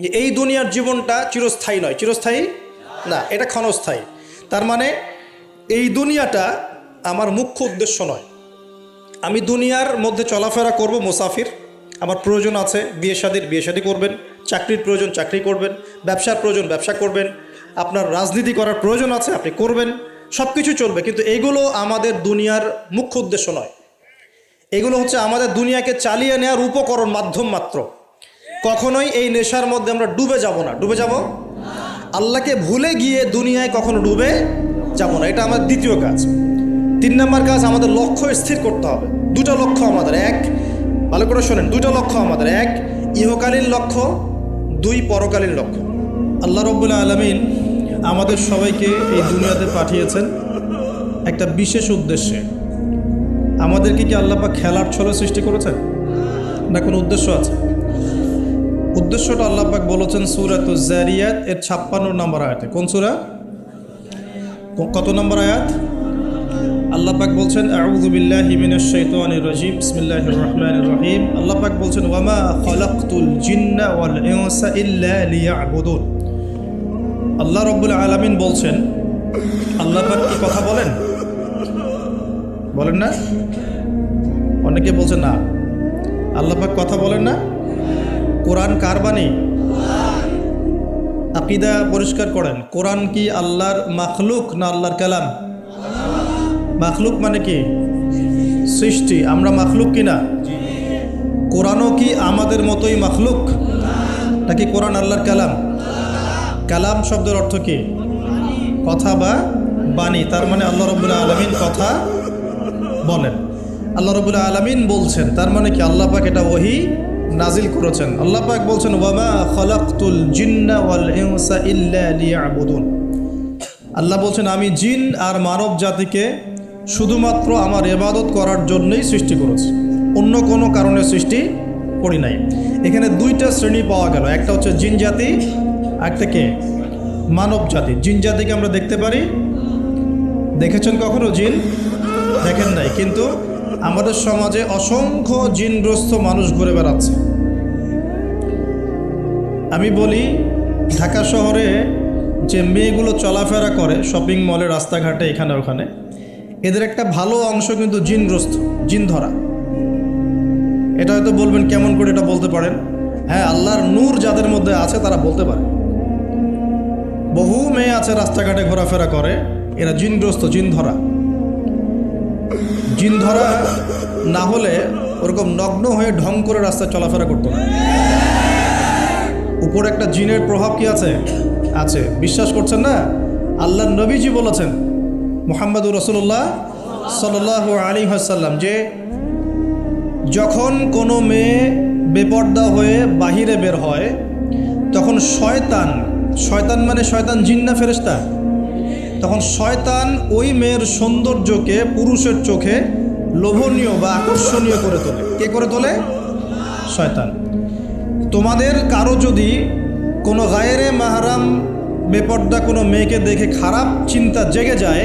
যে এই দুনিয়ার জীবনটা চিরস্থায়ী নয়, চিরস্থায়ী না, এটা ক্ষণস্থায়ী। তার মানে এই দুনিয়াটা আমার মুখ্য উদ্দেশ্য নয়। আমি দুনিয়ার মধ্যে চলাফেরা করব, মুসাফির, আমার প্রয়োজন আছে বিয়ে শাদী করবেন, চাকরির প্রয়োজন চাকরি করবেন, ব্যবসার প্রয়োজন ব্যবসা করবেন, আপনার রাজনীতি করার প্রয়োজন আছে আপনি করবেন, সব কিছু চলবে। কিন্তু এগুলো আমাদের দুনিয়ার মুখ্য উদ্দেশ্য নয়। এগুলো হচ্ছে আমাদের দুনিয়াকে চালিয়ে নেওয়ার উপকরণ, মাধ্যম মাত্র। কখনোই এই নেশার মধ্যে আমরা ডুবে যাব না। ডুবে যাব আল্লাহকে ভুলে গিয়ে দুনিয়ায় কখনো ডুবে যাব না। এটা আমার দ্বিতীয় কাজ। 3 নম্বর কাজ, আমাদের লক্ষ্য স্থির করতে হবে। দুটো লক্ষ্য আমাদের, এক, ভালো করে শোনেন, দুটো লক্ষ্য আমাদের, এক ইহকালীন লক্ষ্য, 2 পরকালীন লক্ষ্য। আল্লাহ রাব্বুল আলামিন আমাদের সবাইকে এই দুনিয়াতে পাঠিয়েছেন একটা বিশেষ উদ্দেশ্যে। আমাদেরকে কি আল্লাহ পাক খেলার ছলে সৃষ্টি করেছেন, না কোনো উদ্দেশ্য আছে? উদ্দেশ্যটা আল্লাহ পাক বলেছেন সূরাতুজ জারিয়াত এর 56 নম্বর আয়াতে। কোন সূরা, কত নম্বর আয়াত? আল্লাহ পাক বলছেন আউযু বিল্লাহি মিনাশ শাইতানির রাজিম, বিসমিল্লাহির রহমানির রহিম। আল্লাহ পাক বলছেন ওয়ামা খালাকতুল জিন্না ওয়াল ইনসা ইল্লা লিয়াবুদুন। আল্লাহ রাব্বুল আলামিন বলছেন, আল্লাহ পাক কি কথা বলেন? বলেন না? অনেকে বলছেন না, আল্লাহ পাক কথা বলেন না। কোরআন কার বাণী? আকীদা পরিষ্কার করেন। কোরআন কি আল্লাহর মাখলুক না আল্লাহর কালাম? মাখলুক মানে কি? সৃষ্টি। আমরা মাখলুক কি না? কোরআনও কি আমাদের মতোই মাখলুক, নাকি কোরআন আল্লাহর কালাম? কালাম শব্দের অর্থ কি? কথা বা বাণী। তার মানে আল্লাহ রাব্বুল আলামিন কথা বলেন, আল্লাহ রাব্বুল আলামিন বলছেন। তার মানে কি আল্লাহ পাক এটা ওহী নাজিল করেছেন। আল্লাহ পাক বলছেন ওয়ামা খালাকতুল জিন্না ওয়াল ইনসা ইল্লা লিয়াবুদুন। আল্লাহ বলছেন আমি জিন আর মানব জাতিকে শুধুমাত্র আমার ইবাদত করার জন্যই সৃষ্টি করেছি, অন্য কোনো কারণে সৃষ্টি করি নাই। এখানে 2টা শ্রেণী পাওয়া গেল, একটা হচ্ছে জিন জাতি, একটা কে? মানব জাতি। জিন জাতিকে আমরা দেখতে পারি, দেখেছেন কখনো জিন? দেখেন নাই। কিন্তু আমাদের সমাজে অসংখ্য জিনগ্রস্ত মানুষ ঘুরে বেড়াচ্ছে। আমি বলি ঢাকা শহরে যে মেয়েগুলো চলাফেরা করে শপিং মলে, রাস্তাঘাটে, এখানে ওখানে, এদের একটা ভালো অংশ কিন্তু জিনগ্রস্ত, জিন ধরা। এটা হয়তো বলবেন কেমন করে এটা বলতে পারেন? হ্যাঁ, আল্লাহর নূর যাদের মধ্যে আছে তারা বলতে পারে। বহু মেয়ে আছে রাস্তাঘাটে ঘোরাফেরা করে, এরা জিনগ্রস্ত, জিন ধরা। জিন ধরা না হলে ওরকম নগ্ন হয়ে ঢং করে রাস্তায় চলাফেরা করতো না। উপরে একটা জিনের প্রভাব কি আছে? আছে। বিশ্বাস করছেন না? আল্লাহর নবীজি বলেছেন মুহাম্মদুর রাসূলুল্লাহ সাল্লাল্লাহু আলাইহি ওয়াসাল্লাম যে যখন কোনো মেয়ে বেপর্দা হয়ে বাহিরে বের হয় তখন শয়তান মানে শয়তান জিন না ফেরেশতা? তখন শয়তান ওই মেয়ের সৌন্দর্যকে পুরুষের চোখে লোভনীয় বা আকর্ষণীয় করে তোলে। কে করে তোলে? শয়তান। তোমাদের কারো যদি কোনো গায়রে মাহরাম বেপর্দা কোনো মেয়েকে দেখে খারাপ চিন্তা জেগে যায়,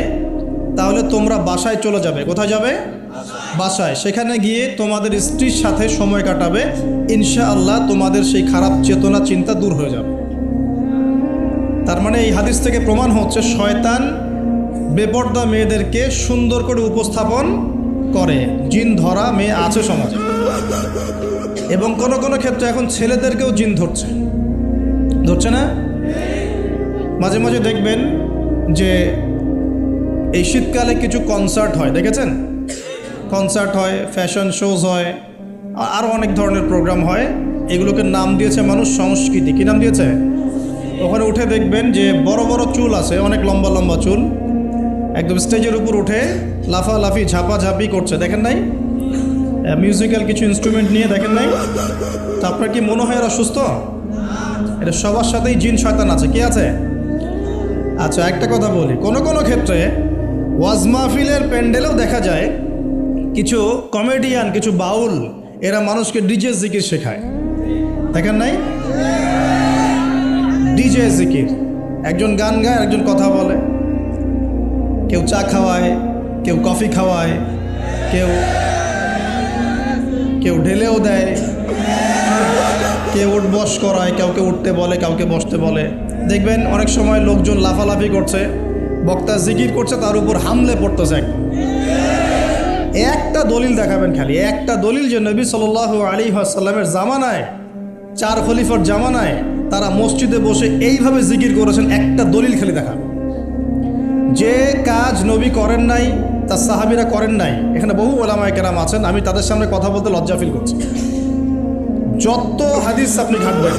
তাহলে তোমরা বাসায় চলে যাবে। কোথায় যাবে? বাসায়। সেখানে গিয়ে তোমাদের স্ত্রীর সাথে সময় কাটাবে, ইনশাআল্লাহ তোমাদের সেই খারাপ চেতনা চিন্তা দূর হয়ে যাবে। তার মানে এই হাদিস থেকে প্রমাণ হচ্ছে শয়তান বেপর্দা মেয়েদেরকে সুন্দর করে উপস্থাপন করে। জিন ধরা মেয়ে আছে সমাজে, এবং কোনো কোনো ক্ষেত্রে এখন ছেলেদেরকেও জিন ধরছে না? মাঝে মাঝে দেখবেন যে এই শীতকালে কিছু কনসার্ট হয়, দেখেছেন? কনসার্ট হয়, ফ্যাশন শোজ হয়, আরও অনেক ধরনের প্রোগ্রাম হয়। এগুলোকে নাম দিয়েছে মানুষ সংস্কৃতি। কী নাম দিয়েছে? ওখানে উঠে দেখবেন যে বড় বড় চুল আছে, অনেক লম্বা লম্বা চুল, একদম স্টেজের উপর উঠে লাফালাফি ঝাপাঝাপি করছে। দেখেন নাই? মিউজিক্যাল কিছু ইনস্ট্রুমেন্ট নিয়ে, দেখেন নাই? তো আপনার কি মনে হয় এরা সুস্থ? এটা সবার সাথেই জিন শয়তান আছে। কি আছে? আচ্ছা, একটা কথা বলি, কোনো কোনো ক্ষেত্রে ওয়াজ মাহফিলের প্যান্ডেলেও দেখা যায় কিছু কমেডিয়ান, কিছু বাউল, এরা মানুষকে ডিজে জিকির শেখায়। দেখেন নাই? ডিজে জিকির, একজন গান গায়, একজন কথা বলে, কেউ চা খাওয়ায়, কেউ কফি খাওয়ায়, কেউ ঢেলেও দেয়, কেউ উঠবস করায়, কাউকে উঠতে বলে, কাউকে বসতে বলে। দেখবেন অনেক সময় লোকজন লাফালাফি করছে, বক্তা জিকির করছে, তার উপর হামলে পড়তেছে। একটা দলিল দেখাবেন, খালি একটা দলিল যে নবী সাল্লাল্লাহু আলাইহি ওয়াসাল্লামের জামানায়, 4 খলিফার জামানায় তারা মসজিদে বসে এইভাবে জিকির করেছেন। একটা দলিল খালি দেখাবেন। যে কাজ নবী করেন নাই, তার সাহাবীরা করেন নাই। এখানে বহু ওলামায়ে কেরাম আছেন, আমি তাদের সামনে কথা বলতে লজ্জা ফিল করছি। যত হাদিস আপনি ঘাটবেন,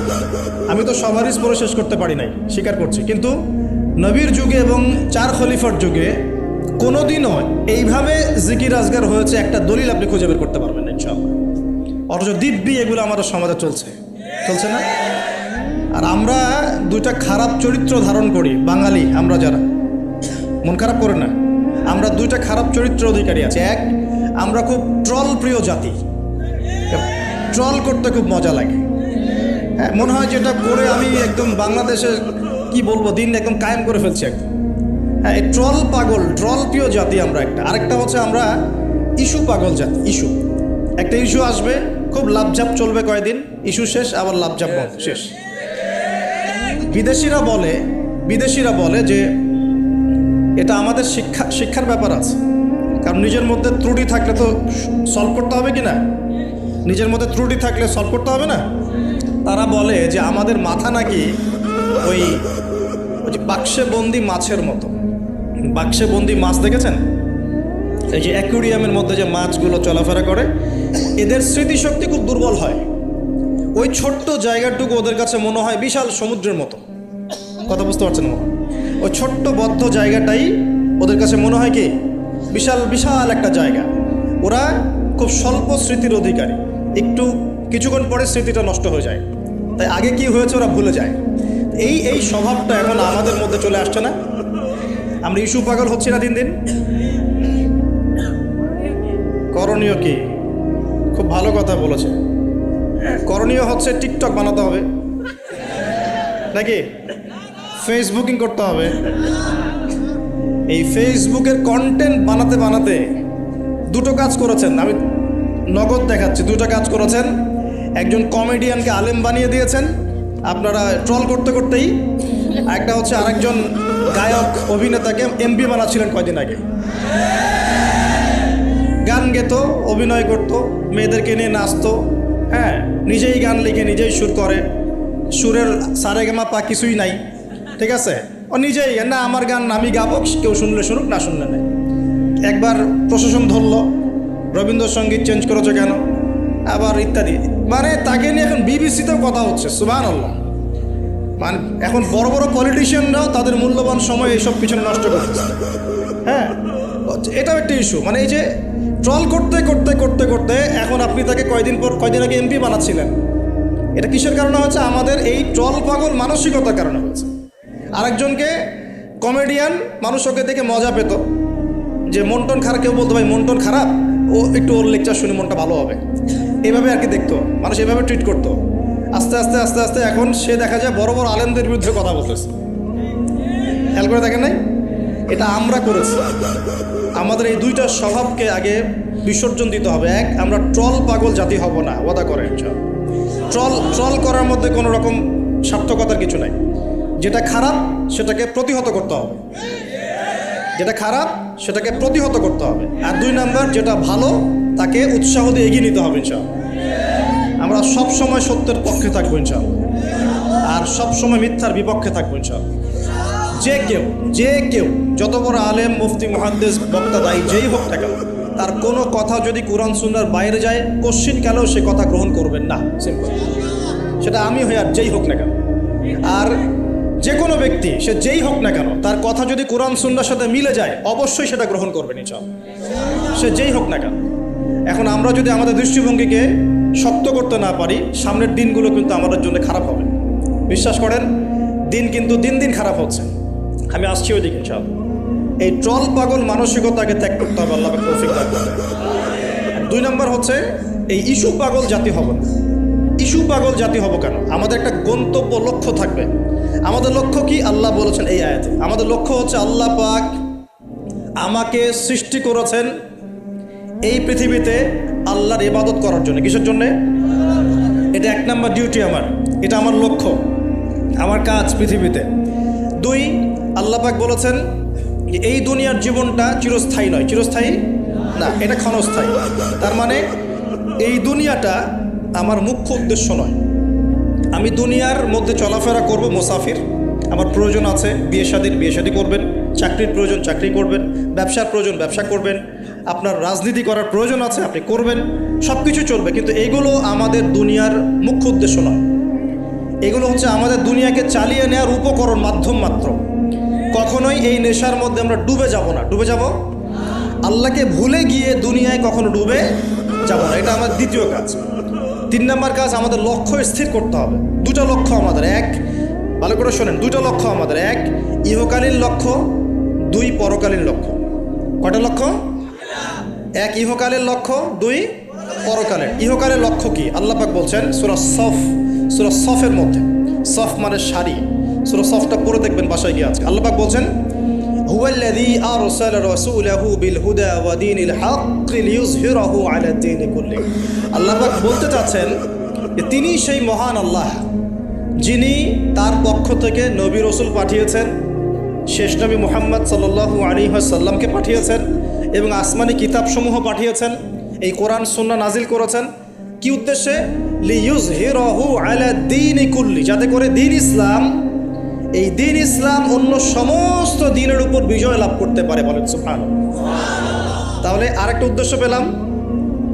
আমি তো সব হাদিস পড়ে শেষ করতে পারি নাই, স্বীকার করছি, কিন্তু নবীর যুগে এবং 4 খলিফার যুগে কোনোদিনও এইভাবে জিকির আজগার হয়েছে একটা দলিল আপনি খুঁজে বের করতে পারবেন না ইনশাআল্লাহ। অথচ দিব্যি এগুলো আমাদের সমাজে চলছে না? আর আমরা দুইটা খারাপ চরিত্র ধারণ করি, বাঙালি আমরা যারা, মন খারাপ করে না, আমরা দুইটা খারাপ চরিত্র অধিকারী আছে। এক, আমরা খুব ট্রল প্রিয় জাতি, ট্রল করতে খুব মজা লাগে। হ্যাঁ, মনে হয় যেটা করে আমি একদম বাংলাদেশে কি বলবো, দিন একদম কায়েম করে ফেলছি একদম। হ্যাঁ, এই ট্রল পাগল, ট্রল প্রিয় জাতি আমরা একটা। আরেকটা হচ্ছে আমরা ইস্যু পাগল জাতি। ইস্যু, একটা ইস্যু আসবে, খুব লাভঝাপ চলবে কয়েকদিন, ইস্যু শেষ, আবার লাভঝাপ শেষ। বিদেশিরা বলে যে এটা আমাদের শিক্ষার ব্যাপার আছে, কারণ নিজের মধ্যে ত্রুটি থাকলে তো সলভ করতে হবে কি না? নিজের মধ্যে ত্রুটি থাকলে সলভ করতে হবে না? তারা বলে যে আমাদের মাথা নাকি ওই বাক্সে বন্দি মাছের মতো। বাক্সে বন্দি মাছ দেখেছেন? এই যে অ্যাকুরিয়ামের মধ্যে যে মাছগুলো চলাফেরা করে, এদের স্মৃতিশক্তি খুব দুর্বল হয়। ওই ছোট্ট জায়গাটুকু ওদের কাছে মনে হয় বিশাল সমুদ্রের মতো। কথা বুঝতে পারছেন? ওই ছোট্ট বদ্ধ জায়গাটাই ওদের কাছে মনে হয় কি বিশাল বিশাল একটা জায়গা। ওরা খুব স্বল্প স্মৃতির অধিকারী, একটু কিছুক্ষণ পরে স্মৃতিটা নষ্ট হয়ে যায়, তাই আগে কি হয়েছে ওরা ভুলে যায়। এই স্বভাবটা এখন আমাদের মধ্যে চলে আসছে না? আমরা ইস্যু পাগল হচ্ছি না দিন দিন? করণীয় কি? খুব ভালো কথা বলেছে। করণীয় হচ্ছে টিকটক বানাতে হবে নাকি ফেসবুকিং করতে হবে। এই ফেসবুকের কন্টেন্ট বানাতে বানাতে দুটো কাজ করেছেন, আমি নগদ দেখাচ্ছি। দুটো কাজ করেছেন। একজন কমেডিয়ানকে আলেম বানিয়ে দিয়েছেন আপনারা ট্রল করতে করতেই। একটা হচ্ছে আরেকজন গায়ক অভিনেতাকে এমপি বানাচ্ছিলেন কয়দিন আগে। গান গেত, অভিনয় করত, মেয়েদেরকে নিয়ে নাচতো। হ্যাঁ, নিজেই গান লিখে নিজেই সুর করে, সুরের সারেগামা পা কিছুই নাই, ঠিক আছে? ও নিজেই, না আমার গান আমি গাবো, কেউ শুনলে শুনুক, না শুনলে নেই। একবার প্রশাসন ধরলো, রবীন্দ্রসঙ্গীত চেঞ্জ করেছে কেন, আবার ইত্যাদি। মানে তাকে নিয়ে এখন বিবিসিতেও কথা হচ্ছে। সুবহানাল্লাহ। মানে এখন বড় বড় পলিটিশিয়ানরাও তাদের মূল্যবান সময় এইসব পিছনে নষ্ট করতেছে। হ্যাঁ, এটাও একটা ইস্যু। মানে এই যে ট্রল করতে করতে করতে করতে এখন আপনি তাকে কয়দিন আগে এমপি বানাচ্ছিলেন। এটা কিসের কারণে হচ্ছে? আমাদের এই ট্রল পাগল মানসিকতার কারণে হচ্ছে। আরেকজনকে কমেডিয়ান, মানুষ ওকে দেখে মজা পেত, যে মনটন খারাপ, কেউ বলতো ভাই মনটন খারাপ, ও একটু ওর লেকচার শুনে মনটা ভালো হবে, এইভাবে আর কি দেখতো মানুষ, এইভাবে ট্রিট করতো। আস্তে আস্তে আস্তে আস্তে এখন সে দেখা যায় বড় বড় আলেমদের বিরুদ্ধে কথা বলতেছে। খেয়াল করে দেখেন নাই? এটা আমরা করেছি। আমাদের এই দুইটা স্বভাবকে আগে বিসর্জন দিতে হবে। এক, আমরা ট্রল পাগল জাতি হব না, ওয়াদা করেন। ট্রল করার মধ্যে কোনো রকম সার্থকতার কিছু নাই। যেটা খারাপ সেটাকে প্রতিহত করতে হবে, যেটা খারাপ সেটাকে প্রতিহত করতে হবে। আর 2 নাম্বার, যেটা ভালো তাকে উৎসাহ দিয়ে এগিয়ে নিতে হবে ইনশাআল্লাহ। আমরা সব সময় সত্যের পক্ষে থাকবো ইনশাআল্লাহ, আর সব সময় মিথ্যার বিপক্ষে থাকবো ইনশাআল্লাহ। যে কেউ যত বড় আলেম, মুফতি, মুহাদ্দিস, বক্তা, দায়ী যেই হোক না কেন, তার কোনো কথা যদি কোরআন সুন্নাহর বাইরে যায়, কোশ্চিন কালেও সে কথা গ্রহণ করবেন না। সিম্পল। সেটা আমি হই আর যেই হোক না কেন। আর যে কোনো ব্যক্তি, সে যেই হোক না কেন, তার কথা যদি কোরআন সুন্নাহর সাথে মিলে যায়, অবশ্যই সেটা গ্রহণ করবেন ইনশাআল্লাহ, সে যেই হোক না কেন। এখন আমরা যদি আমাদের দৃষ্টিভঙ্গিকে শক্ত করতে না পারি, সামনের দিনগুলো কিন্তু আমাদের জন্য খারাপ হবে। বিশ্বাস করেন, দিন কিন্তু দিন দিন খারাপ হচ্ছে। আমি আসছি ওইদিকে ইনশাআল্লাহ। এই ট্রল পাগল মানসিকতাকে ত্যাগ করতে হবে, আল্লাহ তৌফিক দান করুন। 2 নম্বর হচ্ছে এই ইস্যু পাগল জাতি হব না। ইস্যু পাগল জাতি হব কেন? আমাদের একটা গন্তব্য, লক্ষ্য থাকবে। আমাদের লক্ষ্য কি? আল্লাহ বলেছেন এই আয়াতে, আমাদের লক্ষ্য হচ্ছে আল্লাহ পাক আমাকে সৃষ্টি করেছেন এই পৃথিবীতে আল্লাহর ইবাদত করার জন্য। কিসের জন্যে? এটা 1 নম্বর ডিউটি আমার, এটা আমার লক্ষ্য, আমার কাজ পৃথিবীতে। 2, আল্লাহ পাক বলেছেন যে এই দুনিয়ার জীবনটা চিরস্থায়ী নয়, চিরস্থায়ী না, এটা ক্ষণস্থায়ী। তার মানে এই দুনিয়াটা আমার মুখ্য উদ্দেশ্য নয়। আমি দুনিয়ার মধ্যে চলাফেরা করব, মুসাফির। আমার প্রয়োজন আছে বিয়ে শাদী করবেন, চাকরির প্রয়োজন চাকরি করবেন, ব্যবসার প্রয়োজন ব্যবসা করবেন, আপনার রাজনীতি করার প্রয়োজন আছে আপনি করবেন, সব কিছু চলবে। কিন্তু এগুলো আমাদের দুনিয়ার মুখ্য উদ্দেশ্য নয়। এগুলো হচ্ছে আমাদের দুনিয়াকে চালিয়ে নেওয়ার উপকরণ, মাধ্যম মাত্র। কখনোই এই নেশার মধ্যে আমরা ডুবে যাব না। ডুবে যাব, আল্লাহকে ভুলে গিয়ে দুনিয়ায় কখনো ডুবে যাব না। এটা আমার দ্বিতীয় কাজ। 3 নম্বর কাজ, আমাদের লক্ষ্য স্থির করতে হবে। 2টা লক্ষ্য আমাদের, 1, ভালো করে শোনেন, 2টা লক্ষ্য আমাদের, 1 ইহকালীন লক্ষ্য, 2 পরকালীন লক্ষ্য। কয়টা লক্ষ্য? 1 ইহকালীন লক্ষ্য, 2 পরকালীন। ইহকালের লক্ষ্য কি? আল্লাহ পাক বলছেন সূরা সফের মধ্যে, সফ মানে শাড়ি, সূরা সফটা পড়ে দেখবেন বাসায় গিয়ে আজকে। আল্লাহ পাক বলছেন হুয়াল্লাযী আরসালা রাসূলাহু বিল হুদা ওয়া দীনিল হক লিইয়ুযহিরাহু আলা দ্বীনি কুল্লি। আল্লাহ পাক বলতে চাচ্ছেন যে তিনি সেই মহান আল্লাহ যিনি তার পক্ষ থেকে নবী রাসূল পাঠিয়েছেন, শেষ নবী মুহাম্মদ সাল্লাল্লাহু আলাইহি ওয়াসাল্লামকে পাঠিয়েছেন এবং আসমানি কিতাবসমূহ পাঠিয়েছেন, এই কোরআন সুন্নাহ নাজিল করেছেন। কি উদ্দেশ্যে? লিইয়ুযহিরাহু আলা দ্বীনি কুল্লি, যাতে করে দ্বীন ইসলাম, এই দ্বীন ইসলাম অন্য সমস্ত দ্বীনের উপর বিজয় লাভ করতে পারে। বলেন সুবহানাল্লাহ। তাহলে আরেকটা উদ্দেশ্য পেলাম।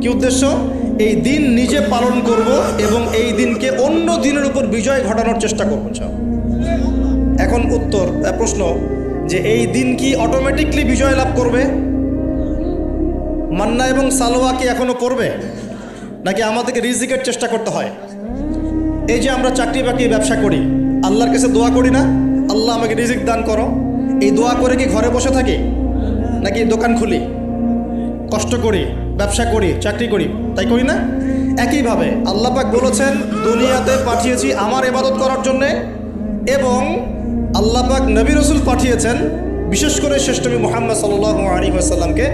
কি উদ্দেশ্য? এই দিন নিজে পালন করব এবং এই দিনকে অন্য দিনের উপর বিজয় ঘটানোর চেষ্টা করব। এখন প্রশ্ন যে এই দিন কি অটোমেটিকলি বিজয় লাভ করবে? মান্না এবং সালোয়া কি এখনো করবে, নাকি আমাদেরকে রিজিকের চেষ্টা করতে হয়? এই যে আমরা চাকরি বাকরি ব্যবসা করি, আল্লাহর কাছে দোয়া করি না, আল্লাহ আমাকে রিজিক দান করো। এই দোয়া করে কি ঘরে বসে থাকি, নাকি দোকান খুলি, কষ্ট করি, ব্যবসা করি, চাকরি করি? তাই করি না? একইভাবে আল্লাহ পাক বলেছেন দুনিয়াতে পাঠিয়েছি আমার ইবাদত করার জন্যে, এবং আল্লাহ পাক নবী রাসূল পাঠিয়েছেন বিশেষ করে শেষ নবী মুহাম্মদ সাল্লাল্লাহু আলাইহি ওয়াসাল্লামকে,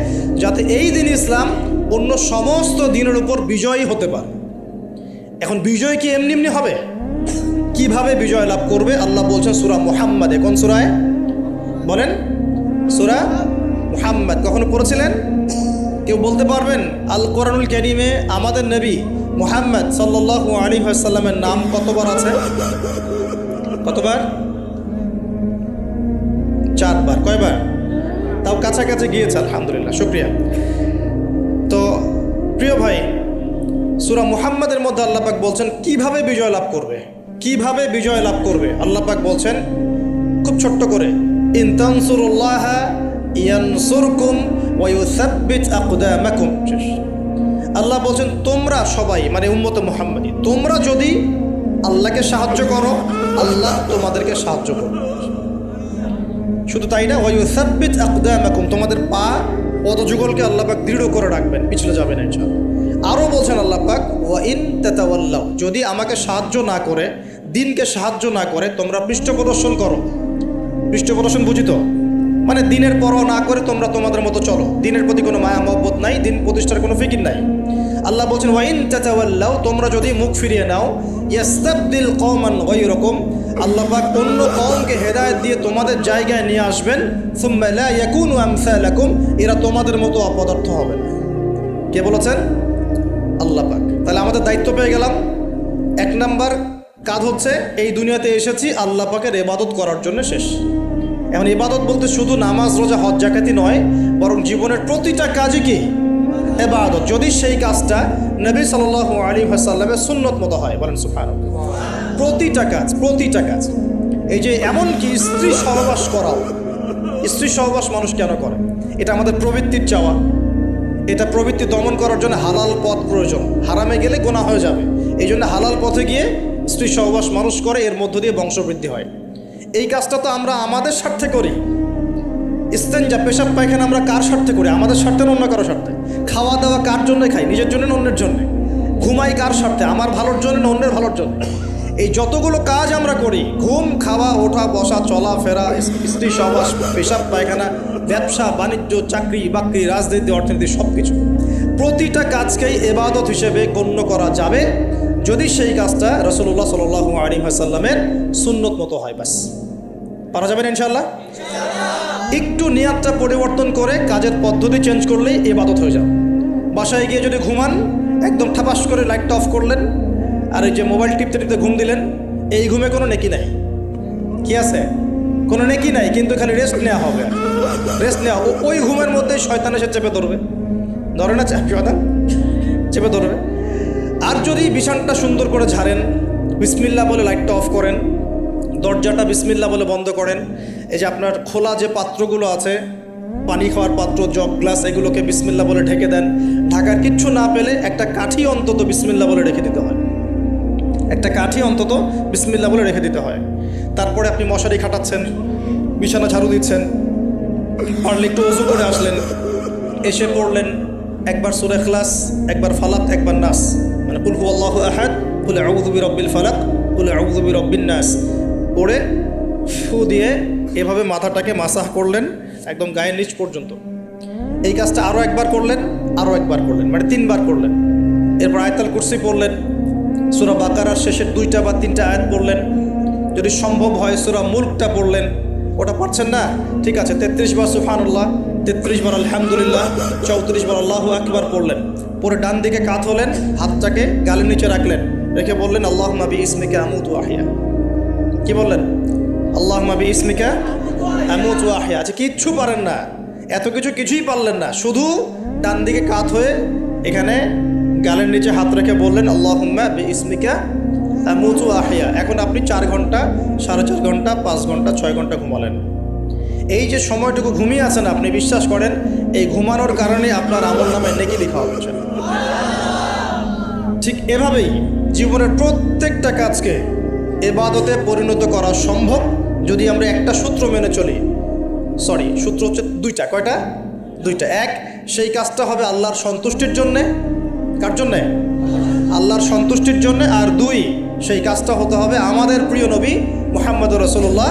যাতে এই দিন ইসলাম অন্য সমস্ত দিনের উপর বিজয়ী হতে পারে। এখন বিজয় কি এমনি এমনি হবে? কিভাবে বিজয় লাভ করবে? আল্লাহ বলছেন সূরা মুহাম্মাদে। কোন সূরায় বলেন? সূরা মুহাম্মাদ। কখনো পড়েছিলেন? কেউ বলতে পারবেন আল কোরআনুল কারীমে আমাদের নবী মুহাম্মদ সাল্লাল্লাহু আলাইহি ওয়াসাল্লামের নাম কতবার আছে? কতবার? 4 বার। কয়বার? তাও কাছাকাছি গিয়েছে, আলহামদুলিল্লাহ, শুকরিয়া। তো প্রিয় ভাই, সূরা মুহাম্মাদের মধ্যে আল্লাহ পাক বলছেন কিভাবে বিজয় লাভ করবে, কিভাবে বিজয় লাভ করবে। আল্লাহ পাক বলছেন খুব ছোট্ট করে, ইন তানসুরুল্লাহ ইয়ানসুরকুম ওয়া ইউসাব্বিত আকদামাকুম। আল্লাহ বলছেন তোমরা সবাই, মানে উম্মতে মুহাম্মাদি, তোমরা যদি আল্লাহকে সাহায্য করো, আল্লাহ তোমাদেরকে সাহায্য করবে। শুধু তাই না, ওয়া ইউসাব্বিত আকদামাকুম, তোমাদের পা পদযুগলকে আল্লাহ পাক দৃঢ় করে রাখবেন, পিছলে যাবে না ইনশাআল্লাহ। আরও বলছেন আল্লাহ পাক ওয়া ইন তাতাওয়াল্লাউ, যদি আমাকে সাহায্য না করে, দিনকে সাহায্য না করে তোমরা পৃষ্ঠ প্রদর্শন করো। পৃষ্ঠ প্রদর্শন বুঝি তো? মানে দিনের পরোয়া না করে তোমরা তোমাদের মতো চলো, দিনের প্রতি কোনো মায়া মহব্বত নাই, দিন প্রতিষ্ঠার কোনো ফিকির নাই। আল্লাহ বলছেন ওয়া ইন তাতাওয়াল্লাউ, তোমরা যদি মুখ ফিরিয়ে নাও, ইয়াস্তাবদিল কওমান গায়রাকুম, আল্লাহ পাক অন্য কওমকে হেদায়েত দিয়ে তোমাদের জায়গায় নিয়ে আসবেন। সুম্মা লা ইয়াকুনু আমসালাকুম, এরা তোমাদের মতো অপদার্থ হবে না। কে বলেছেন? আল্লাহ পাক। তাহলে আমাদের দায়িত্ব পেয়ে গেলাম। 1 নাম্বার কাজ হচ্ছে এই দুনিয়াতে এসেছি আল্লাহ পাকের ইবাদত করার জন্য, শেষ। এখন ইবাদত বলতে শুধু নামাজ রোজা হজ জাকাতি নয়, বরং জীবনের প্রতিটা কাজই কি ইবাদত, যদি সেই কাজটা নবী সাল্লাল্লাহু আলাইহি ওয়াসাল্লামের সুন্নত মতো হয়। বলেন সুবহানাল্লাহ। প্রতিটা কাজ। এই যে এমনকি স্ত্রী সহবাস করাও, স্ত্রী সহবাস মানুষ কেন করে? এটা আমাদের প্রবৃত্তির চাওয়া। এটা প্রবৃত্তি দমন করার জন্য হালাল পথ প্রয়োজন, হারামে গেলে গুনাহ হয়ে যাবে। এই জন্য হালাল পথে গিয়ে স্ত্রী সহবাস মানুষ করে, এর মধ্য দিয়ে বংশবৃদ্ধি হয়। এই কাজটা তো আমরা আমাদের স্বার্থে করি। ইস্তেঞ্জা, পেশাব পায়খানা আমরা কার স্বার্থে করি? আমাদের স্বার্থে না অন্য কারো স্বার্থে? খাওয়া দাওয়া কার জন্য খাই? নিজের জন্য না অন্যের জন্য? ঘুমাই কার স্বার্থে? আমার ভালোর জন্য না অন্যের ভালোর জন্য? এই যতগুলো কাজ আমরা করি, ঘুম, খাওয়া, ওঠা, বসা, চলাফেরা, স্ত্রী সহবাস, পেশাব পায়খানা, ব্যবসা বাণিজ্য, চাকরি বাকরি, রাজনীতি, অর্থনীতি, সব কিছু, প্রতিটা কাজকেই ইবাদত হিসেবে গণ্য করা যাবে যদি সেই কাজটা রাসূলুল্লাহ সাল্লাল্লাহু আলাইহি ওয়াসাল্লামের সুন্নত মতো হয়, বাস পারা যাবে না ইনশাআল্লাহ। একটু নিয়াতটা পরিবর্তন করে কাজের পদ্ধতি চেঞ্জ করলেই ইবাদত হয়ে যাবে। বাসায় গিয়ে যদি ঘুমান, একদম ঠাপাস করে লাইটটা অফ করলেন আর এই যে মোবাইল টিপতে টিপতে ঘুম দিলেন, এই ঘুমে কোনো নেকি নাই। কি আছে? কোনো নেকি নাই, কিন্তু খালি রেস্ট নেওয়া হবে। রেস্ট নেওয়া, ওই ঘুমের মধ্যে শয়তান এসে চেপে ধরবে, ধরে না শয়তান চেপে ধরবে। আর যদি বিছানটা সুন্দর করে ঝাড়েন, বিসমিল্লাহ বলে লাইটটা অফ করেন, দরজাটা বিসমিল্লাহ বলে বন্ধ করেন, এই যে আপনার খোলা যে পাত্রগুলো আছে, পানি খাওয়ার পাত্র, জগ, গ্লাস, এগুলোকে বিসমিল্লাহ বলে ঢেকে দেন। ঢাকার কিচ্ছু না পেলে একটা কাঠি অন্তত বিসমিল্লাহ বলে রেখে দিতে হয়, একটা কাঠি অন্তত বিসমিল্লাহ বলে রেখে দিতে হয়। তারপরে আপনি মশারি খাটাচ্ছেন, বিছানা ঝাড়ু দিচ্ছেন, পারলে একটু ওযু করে আসলেন, এসে পড়লেন একবার সূরা ইখলাস, একবার ফালাক, একবার নাস, মানে কুল হুয়াল্লাহু আহাদ, কুল আউযু বিরাব্বিল ফালাক, কুল আউযু বিরাব্বিন নাস পড়ে ফু দিয়ে এভাবে মাথাটাকে মাসাহ করলেন একদম গায়ের নিচ পর্যন্ত। এই কাজটা আরও একবার করলেন, আরও একবার করলেন, মানে 3 বার করলেন। এরপর আয়াতুল কুরসি পড়লেন, সূরা বাকারার শেষের 2টা বা 3টা আয়াত পড়লেন, যদি সম্ভব হয় সূরা মুলকটা পড়লেন। ওটা পারছেন না, ঠিক আছে, 33 বার সুবহানাল্লাহ, 33 বার আলহামদুলিল্লাহ, 34 বার আল্লাহু আকবার পড়লেন। পরে ডান দিকে কাত হলেন, হাতটাকে গালের নিচে রাখলেন, রেখে বললেন আল্লাহুম্মা বিইসমিকা আমুতু ওয়া আহইয়া। কি বললেন? আল্লাহুম্মা বিইসমিকা আমুতু ওয়া আহইয়া। আচ্ছা, কিচ্ছু পারেন না, এত কিছুই পারলেন না, শুধু ডান দিকে কাত হয়ে এখানে গালের নিচে হাত রেখে বললেন আল্লাহুম্মা বিইসমিকা আমুতু ওয়া আহইয়া। এখন আপনি 4 ঘন্টা, 4.5 ঘন্টা, 5 ঘন্টা, 6 ঘন্টা ঘুমালেন। এই যে সময়টুকু ঘুমিয়ে আছেন আপনি, বিশ্বাস করেন এই ঘুমানোর কারণে আপনার আমল নামে নেকি লেখা হচ্ছে। ঠিক এভাবেই জীবনের প্রত্যেকটা কাজকে ইবাদতে পরিণত করা সম্ভব যদি আমরা একটা সূত্র মেনে চলি। সূত্র হচ্ছে 2টা। কয়টা? 2টা। 1, সেই কাজটা হবে আল্লাহর সন্তুষ্টির জন্যে। কার জন্যে? আল্লাহর সন্তুষ্টির জন্যে। আর 2, সেই কাজটা হতে হবে আমাদের প্রিয় নবী মুহাম্মদুর রাসূলুল্লাহ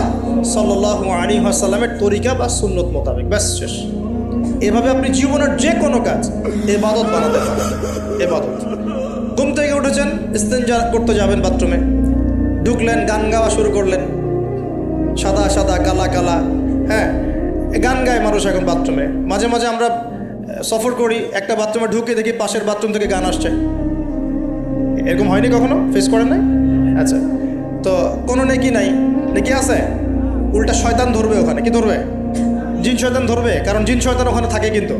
সাল্লাল্লাহু আলাইহি ওয়াসাল্লামের তরিকা বা সুন্নত মোতাবেক। ব্যাস, শেষ। এভাবে আপনি জীবনের যে কোনো কাজ ইবাদত বানাতে পারেন। ইবাদত। ঘুম থেকে উঠেছেন, ইস্তেঞ্জা করতে যাবেন, বাথরুমে ঢুকলেন, গান গাওয়া শুরু করলেন, সাদা সাদা, কালা কালা, হ্যাঁ, গান গায় মানুষ এখন বাথরুমে। মাঝে মাঝে আমরা সফর করি, একটা বাথরুমে ঢুকে দেখি পাশের বাথরুম থেকে গান আসছে। এরকম হয়নি কখনো? ফেস করেন নাই? আচ্ছা, তো কোনো নেকি নাই? নেকি আছে? উল্টা শয়তান ধরবে ওখানে। কি ধরবে? জিন শয়তান ধরবে, কারণ জিন শয়তান ওখানে থাকে। কিন্তু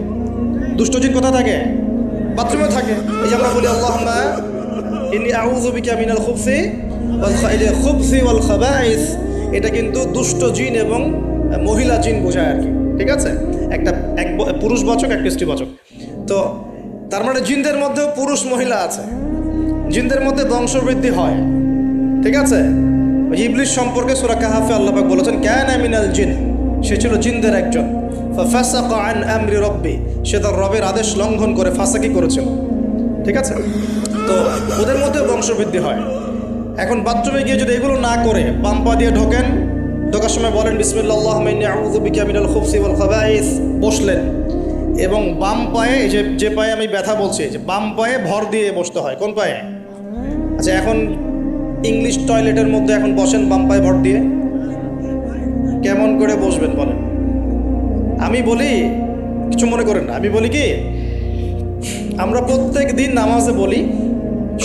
দুষ্ট জিন কোথায় থাকে? বাথরুমে থাকে। এই যে আমরা বলি আল্লাহুম্মা ইন্নী আউযু বিকা মিনাল খুবসি ওয়াল খাবাইস, এটা কিন্তু দুষ্ট জিন এবং মহিলা জিন বোঝায় আর কি, ঠিক আছে? এক পুরুষবাচক, একটা স্ত্রীবাচক। তো তার মানে জিনদের মধ্যেও পুরুষ মহিলা আছে, জিনদের মধ্যে বংশবৃদ্ধি হয়, ঠিক আছে? ইবলিস সম্পর্কে সূরা কাহাফে আল্লাহ পাক বলেছেন কানা মিনাল জিন, সে ছিল জিনদের একজন। ফাসাকা আন আমরি রব্বি, সে তার রবের আদেশ লঙ্ঘন করে ফাসাকি করেছিল, ঠিক আছে? তো ওদের মধ্যে বংশবৃদ্ধি হয়। এখন বাথরুমে গিয়ে যদি এগুলো না করে বাম পা দিয়ে ঢোকেন, ঢোকার সময় বলেন বিসমিল্লাহ আল্লাহুম্মা ইন্নী আউযু বিকা মিনাল খুবসি ওয়াল খাবাইস, বসলেন, এবং বাম পায়ে, যে পায়ে আমি ব্যথা বলছি, যে বাম পায়ে ভর দিয়ে বসতে হয়। কোন পায়ে? আচ্ছা, এখন ইংলিশ টয়লেটের মধ্যে এখন বসেন বাম পায়ে ভর দিয়ে, কেমন করে বসবেন বলেন? আমি বলি, কিছু মনে করেন না, আমি বলি কি, আমরা প্রত্যেক দিন নামাজে বলি,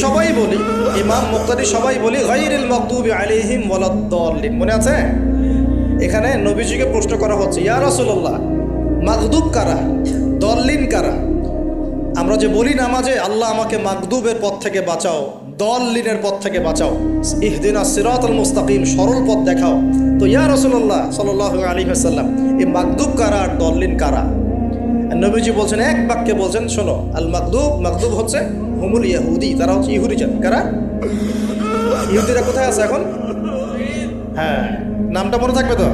সবাই বলি, ইমাম মুক্তাদি সবাই বলি গায়রিল মাগদুবি আলাইহিম ওয়ালাদ-দাল্লিন। মনে আছে? এখানে নবীজিকে প্রশ্ন করা হচ্ছে, ইয়া রাসূলুল্লাহ, মাগদুব কারা, দল্লিন কারা? আমরা যে বলি নামাজে আল্লাহ আমাকে মাগদুবের পথ থেকে বাঁচাও, দল্লিনের পথ থেকে বাঁচাও, ইহদিনাস সিরাতাল মুস্তাকিম, সরল পথ দেখাও। তো ইয়া রাসূলুল্লাহ সাল্লাল্লাহু আলাইহি ওয়াসাল্লাম, এই মাগদুব কারা আর দল্লিন কারা? নবীজি বলছেন, এক বাক্যে বলছেন, শোনো, আল মাগদুব হচ্ছে হুমুল ইহুদি, তারা হচ্ছে ইহুদি জাতি। কারা? ইহুদিরা কোথায় আছে এখন? হ্যাঁ, নামটা মনে থাকবে তো?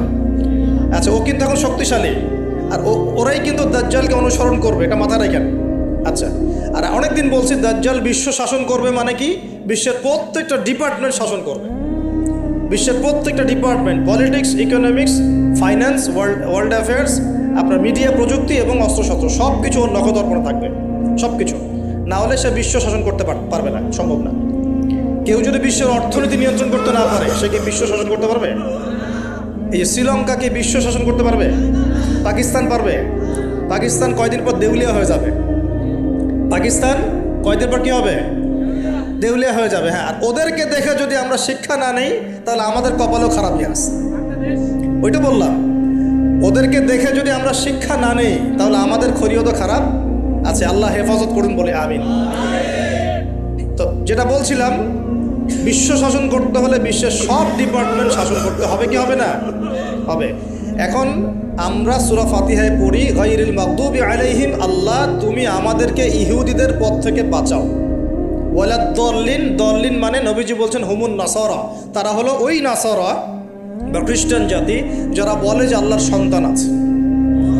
আচ্ছা, ও কিন্তু এখন শক্তিশালী, আর ওরাই কিন্তু দাজ্জালকে অনুসরণ করবে, এটা মাথায় রাখেন। আচ্ছা, আর অনেকদিন বলছি দাজ্জাল বিশ্ব শাসন করবে, মানে কি? বিশ্বের প্রত্যেকটা ডিপার্টমেন্ট শাসন করবে, বিশ্বের প্রত্যেকটা department, politics, economics, finance, world affairs, আপনার মিডিয়া, প্রযুক্তি এবং অস্ত্রশস্ত্র, সব কিছু ওর নখদর্পণে থাকবে, সব কিছু। না হলে সে বিশ্ব শাসন করতে পারবে না, সম্ভব না। কেউ যদি বিশ্বের অর্থনীতি নিয়ন্ত্রণ করতে না পারে, সে কি বিশ্ব শাসন করতে পারবে? এই যে শ্রীলঙ্কাকে বিশ্ব শাসন করতে পারবে? পাকিস্তান পারবে? পাকিস্তান কয়দিন পর দেউলিয়া হয়ে যাবে। পাকিস্তান কয়দিন পর কি হবে? দেউলিয়া হয়ে যাবে। হ্যাঁ, আর ওদেরকে দেখে যদি আমরা শিক্ষা না নেই তাহলে আমাদের কপালও খারাপই আছে। ওইটা বললাম, ওদেরকে দেখে যদি আমরা শিক্ষা না নেই তাহলে আমাদের খরিও তো খারাপ আছে। আল্লাহ হেফাজত করুন বলে আমিন। তো যেটা বলছিলাম, বিশ্ব শাসন করতে হলে বিশ্বের সব ডিপার্টমেন্ট শাসন করতে হবে, কি হবে না? হবে। এখন আমরা সূরা ফাতিহায় পড়ি, গায়রিল মাগদুবি আলাইহিম, আল্লাহ তুমি আমাদেরকে ইহুদিদের পথ থেকে বাঁচাও। ওয়ালাদ দল্লিন, দল্লিন মানে নবীজি বলছেন হুমুন নাসারা, তারা হলো ওই নাসারা বা খ্রিস্টান জাতি যারা বলে যে আল্লাহর সন্তান আছে।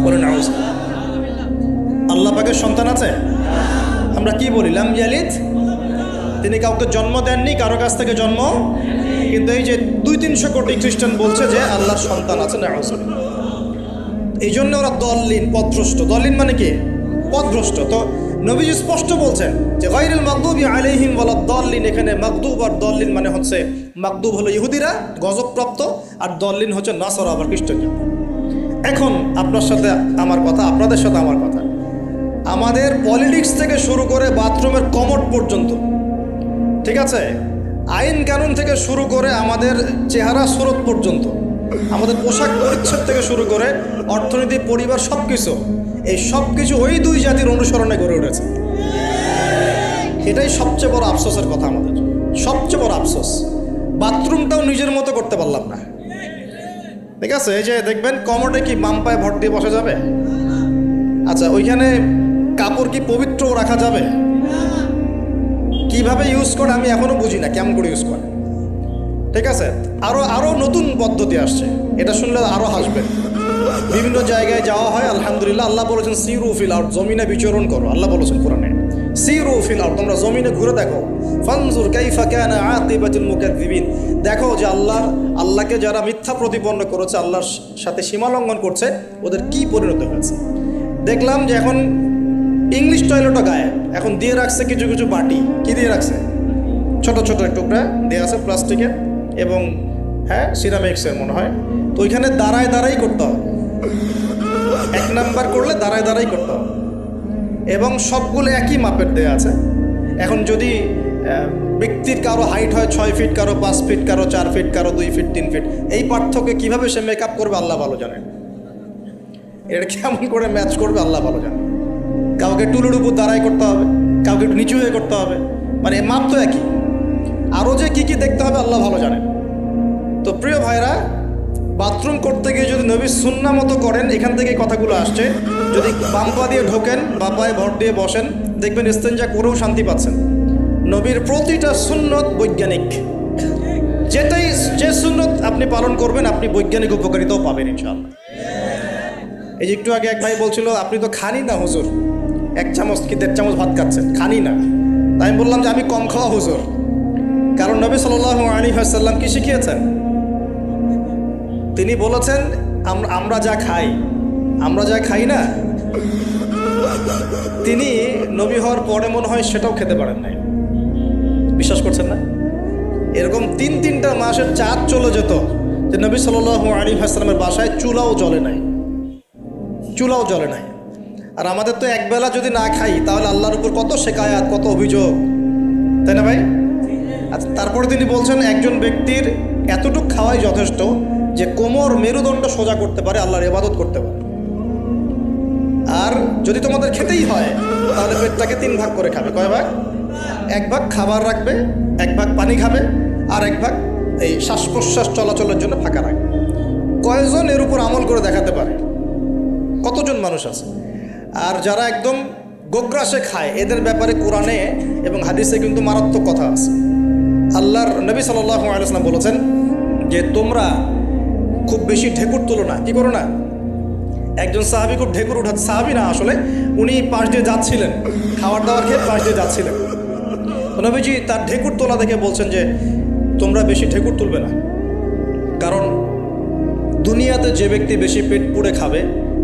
বলেন আউযুবিল্লাহ। আল্লাহ পাকের সন্তান আছে? আমরা কি বলি? লাম ইয়ালিদ, তিনি কাউকে জন্ম দেননি, কারো কাছ থেকে জন্ম। কিন্তু এই যে 200-300 কোটি খ্রিস্টান বলছে যে আল্লাহর সন্তান আছে, নাউযুবিল্লাহ। এই জন্য ওরা দল্লিন, পথভ্রষ্ট। দল্লিন মানে কি? পথভ্রষ্ট। তো নবীজি স্পষ্ট বলছেন যে গায়রিল মাগদুবি আলাইহিম ওয়ালাদ দল্লিন। এখানে মাগদুব আর দল্লিন মানে হচ্ছে, মাগদুব হলো ইহুদিরা গজবপ্রাপ্ত, আর দল্লিন হচ্ছে নাসারা আবার খ্রিস্টান। এখন আপনার সাথে আমার কথা, আপনাদের সাথে আমার কথা, আমাদের পলিটিক্স থেকে শুরু করে বাথরুমের কমোড পর্যন্ত, ঠিক আছে, আইন কানুন থেকে শুরু করে আমাদের চেহারা সুরত পর্যন্ত, আমাদের পোশাক পরিচ্ছদ থেকে শুরু করে অর্থনীতি, পরিবার, সব কিছু, এই সব কিছু ওই দুই জাতির অনুসরণে গড়ে উঠেছে। এটাই সবচেয়ে বড় আফসোসের কথা আমাদের, সবচেয়ে বড় আফসোস। বাথরুমটাও নিজের মতো করতে পারলাম না, ঠিক আছে। এই যে দেখবেন কমোডে কি বাম পায়ে ভর দিয়ে বসা যাবে? আচ্ছা, ওইখানে কাপড় কি পবিত্র রাখা যাবে? কিভাবে ইউজ করে আমি এখনো বুঝি না, কেমন করে ইউজ করে, ঠিক আছে। আরো নতুন পদ্ধতি আসছে, এটা শুনলে আরো হাসবেন। বিভিন্ন জায়গায় যাওয়া হয়, আলহামদুলিল্লাহ। আল্লাহ বলেছেন সিরু ফিল আরদ, জমিনে বিচরণ করো। আল্লাহ বলেছেন কোরআনে সিরু ফিল আরদ, তোমরা জমিনে ঘুরে দেখো। ফানজুর কাইফা কানা আকিবাতুল মুকাজ্জিবিন, দেখো যে আল্লাহকে যারা মিথ্যা প্রতিপন্ন করেছে, আল্লাহর সাথে সীমা লঙ্ঘন করছে, ওদের কি পরিণত হয়েছে। দেখলাম যে এখন ইংলিশ টয়লেটও গায়েব, এখন দিয়ে রাখছে কিছু কিছু বাটি। কি দিয়ে রাখছে? ছোট ছোট টুকরা দিয়ে আছে প্লাস্টিকের এবং হ্যাঁ সিরামিক্সের মনে হয়। তো ওইখানে দাঁড়ায় দাঁড়াই করতে হবে, 1 নাম্বার করলে দাঁড়ায় দাঁড়াই করতে হবে, এবং সবগুলো একই মাপের দেয়া আছে। এখন যদি ব্যক্তির কারো হাইট হয় 6 ফিট, কারো 5 ফিট, কারো 4 ফিট, কারো 2 ফিট, 3 ফিট, এই পার্থক্যে কীভাবে সে মেকআপ করবে আল্লাহ ভালো জানেন। এটা কেমন করে ম্যাচ করবে আল্লাহ ভালো জানেন। কাউকে টুলুর উপর দাঁড়াই করতে হবে, কাউকে একটু নিচু হয়ে করতে হবে, মানে মাপ তো একই। আরও যে কী কী দেখতে হবে আল্লাহ ভালো জানেন। তো প্রিয় ভাইরা, বাথরুম করতে গিয়ে যদি নবীর সুন্নাহ মতো করেন, এখান থেকে কথাগুলো আসছে। যদি বাম পা দিয়ে ঢোকেন, বা পায়ে ভর দিয়ে বসেন, দেখবেন ইস্তেঞ্জা করেও শান্তি পাচ্ছেন। নবীর প্রতিটা সুন্নত বৈজ্ঞানিক, যে সুন্নত আপনি পালন করবেন আপনি বৈজ্ঞানিক উপকারিতাও পাবেন ইনশাআল্লাহ। এই যে একটু আগে এক ভাই বলছিল আপনি তো খানি না হুজুর, 1 চামচ কি 1.5 চামচ ভাত খাচ্ছেন, খানি না। তাই আমি বললাম যে আমি কম খাওয়া হুজুর, কারণ নবী সাল্লাল্লাহু আলাইহি ওয়াসাল্লাম কি শিখিয়েছেন? তিনি বলেছেন আমরা যা খাই না, তিনি নবী হওয়ার পরে মনে হয় সেটাও খেতে পারেন নাই। বিশ্বাস করছেন না? এরকম 3-3টা মাসের চাঁদ চলে যেত যে নবী সাল্লাল্লাহু আলাইহি ওয়াসাল্লামের বাসায় চুলাও জ্বলে নাই। আর আমাদের তো একবেলা যদি না খাই তাহলে আল্লাহর উপর কত শিকায়াত, কত অভিযোগ, তাই না ভাই? আচ্ছা, তারপরে তিনি বলছেন একজন ব্যক্তির এতটুকু খাওয়াই যথেষ্ট যে কোমর, মেরুদণ্ড সোজা করতে পারে, আল্লাহর ইবাদত করতে পারে। আর যদি তোমাদের খেতেই হয় তাহলে পেটটাকে 3 ভাগ করে খাবে। কয় ভাগ? 1 ভাগ খাবার রাখবে, 1 ভাগ পানি খাবে, আর 1 ভাগ এই শ্বাস প্রশ্বাস চলাচলের জন্য ফাঁকা রাখবে। কয়জন এর উপর আমল করে দেখাতে পারে? কতজন মানুষ আছে? আর যারা একদম গোগ্রাসে খায়, এদের ব্যাপারে কোরআনে এবং হাদিসে কিন্তু মারাত্মক কথা আছে। আল্লাহর নবী সাল্লাল্লাহু আলাইহি ওয়াসাল্লাম বলেছেন যে তোমরা খুব বেশি ঢেকুর তুলো না। কি করো না? একজন সাহাবী খুব ঢেকুর উঠাচ্ছে, সাহাবী না আসলে, উনি পাশ দিয়ে যাচ্ছিলেন, খাবার দাবার খেয়ে পাশ দিয়ে যাচ্ছিলেন। নবীজি তার ঢেকুর তোলা দেখে বলছেন যে তোমরা বেশি ঢেকুর তুলবে না, কারণ দুনিয়াতে যে ব্যক্তি বেশি পেট পুড়ে খাবে,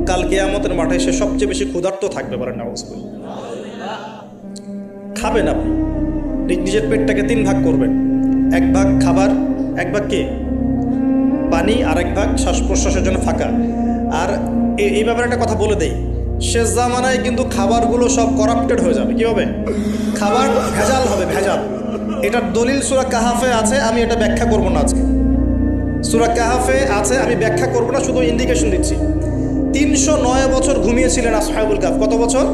কাল কিয়ামতের মাঠে সে সবচেয়ে বেশি ক্ষুধার্ত থাকবে। বলেন নাউযুবিল্লাহ। খাবেন আপনি, নিজের পেটটাকে 3 ভাগ করবেন, এক ভাগ খাবার, এক ভাগ কি পানি, আর এক ভাগ শ্বাস প্রশ্বাসের জন্য ফাঁকা। আর এই ব্যাপারে একটা কথা বলে দেই, শেষ জামানায় কিন্তু খাবারগুলো সব করাপ্টেড হয়ে যাবে। কী হবে? খাবার ভেজাল হবে, ভেজাল। এটার দলিল সূরা কাহাফে আছে, আমি এটা ব্যাখ্যা করব না আজকে। সূরা কাহাফে আছে, আমি ব্যাখ্যা করব না, শুধু ইন্ডিকেশন দিচ্ছি। 309 বছর ঘুমিয়েছিলেন আসহাবুল কাহফ। কত বছর?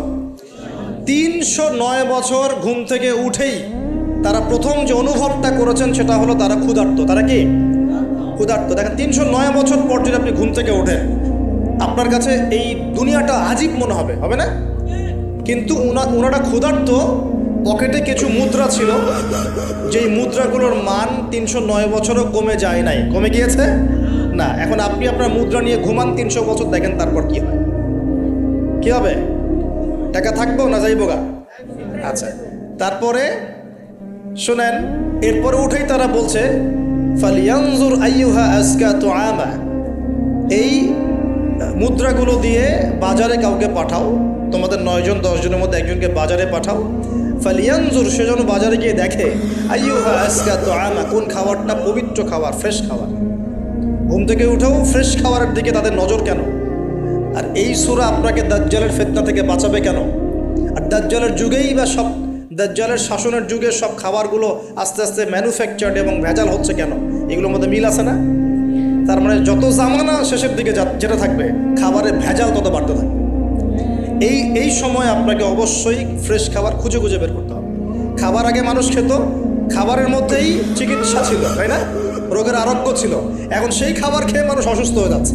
309 বছর ঘুম থেকে উঠেই তারা প্রথম যে অনুভবটা করেছেন সেটা হলো তারা ক্ষুধার্ত। তারা কি ক্ষুধার্ত? দেখেন, 309 বছর পর যদি আপনি ঘুম থেকে ওঠেন, আপনার কাছে এই দুনিয়াটা আজীব মনে হবে, হবে না? কিন্তু ওনারা ক্ষুধার্ত, পকেটে কিছু মুদ্রা ছিল, যেই মুদ্রাগুলোর মান 309 বছরও কমে যায় নাই। কমে গিয়েছে না। এখন আপনি আপনার মুদ্রা নিয়ে ঘুমান 300 বছর, দেখেন তারপর কি হয়। কি হবে? টাকা থাকবো না যাইবো গা? আচ্ছা, তারপরে শোনেন, এরপরে উঠেই তারা বলছে ফালিয়ানজুর আইয়ুহা আজকা তুআমা, এই মুদ্রাগুলো দিয়ে বাজারে কাউকে পাঠাও, তোমাদের 9 জন 10 জনের মধ্যে একজনকে বাজারে পাঠাও। ফালিয়ানজুর, সে যেন বাজারে গিয়ে দেখে আইয়ুহা আজকা তুআমা, কোন খাবারটা পবিত্র খাবার, ফ্রেশ খাবার। ঘুম থেকে উঠেও ফ্রেশ খাবারের দিকে তাদের নজর কেন? আর এই সূরা আপনাকে দাজ্জালের ফিতনা থেকে বাঁচাবে কেন? আর দাজ্জালের যুগেই বা সব, দাজ্জালের শাসনের যুগে সব খাবারগুলো আস্তে আস্তে ম্যানুফ্যাকচার্ড এবং ভেজাল হচ্ছে কেন? এগুলোর মধ্যে মিল আছে না? তার মানে যত জামানা শেষের দিকে যেটা থাকবে, খাবারের ভেজাল তত বাড়তে থাকবে। এই সময় আপনাকে অবশ্যই ফ্রেশ খাবার খুঁজে খুঁজে বের করতে হবে। খাবার আগে মানুষ খেত, খাবারের মধ্যেই চিকিৎসা ছিল, তাই না? রোগের আরোগ্য ছিল। এখন সেই খাবার খেয়ে মানুষ অসুস্থ হয়ে যাচ্ছে।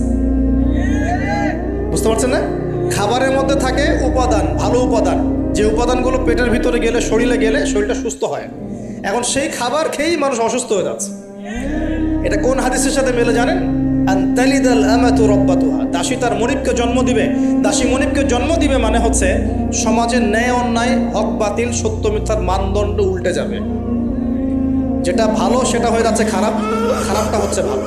বুঝতে পারছেন না? খাবারের মধ্যে থাকে উপাদান, ভালো উপাদান, যে উপাদানগুলো পেটের ভিতরে গেলে, শরীরে গেলে শরীরটা সুস্থ হয়। এখন সেই খাবার খেয়েই মানুষ অসুস্থ হয়ে যাচ্ছে। এটা কোন হাদিসের সাথে মেলে জানেন? আনতালিদাল আমাতু রাব্বাতুহা, দাসী তার মনিবকে জন্ম দিবে। দাসী মনিবকে জন্ম দিবে মানে হচ্ছে সমাজের ন্যায় অন্যায়, হক বাতিল, সত্য মিথ্যার মানদণ্ড উল্টে যাবে। যেটা ভালো সেটা হয়ে যাচ্ছে খারাপ, খারাপটা হচ্ছে ভালো।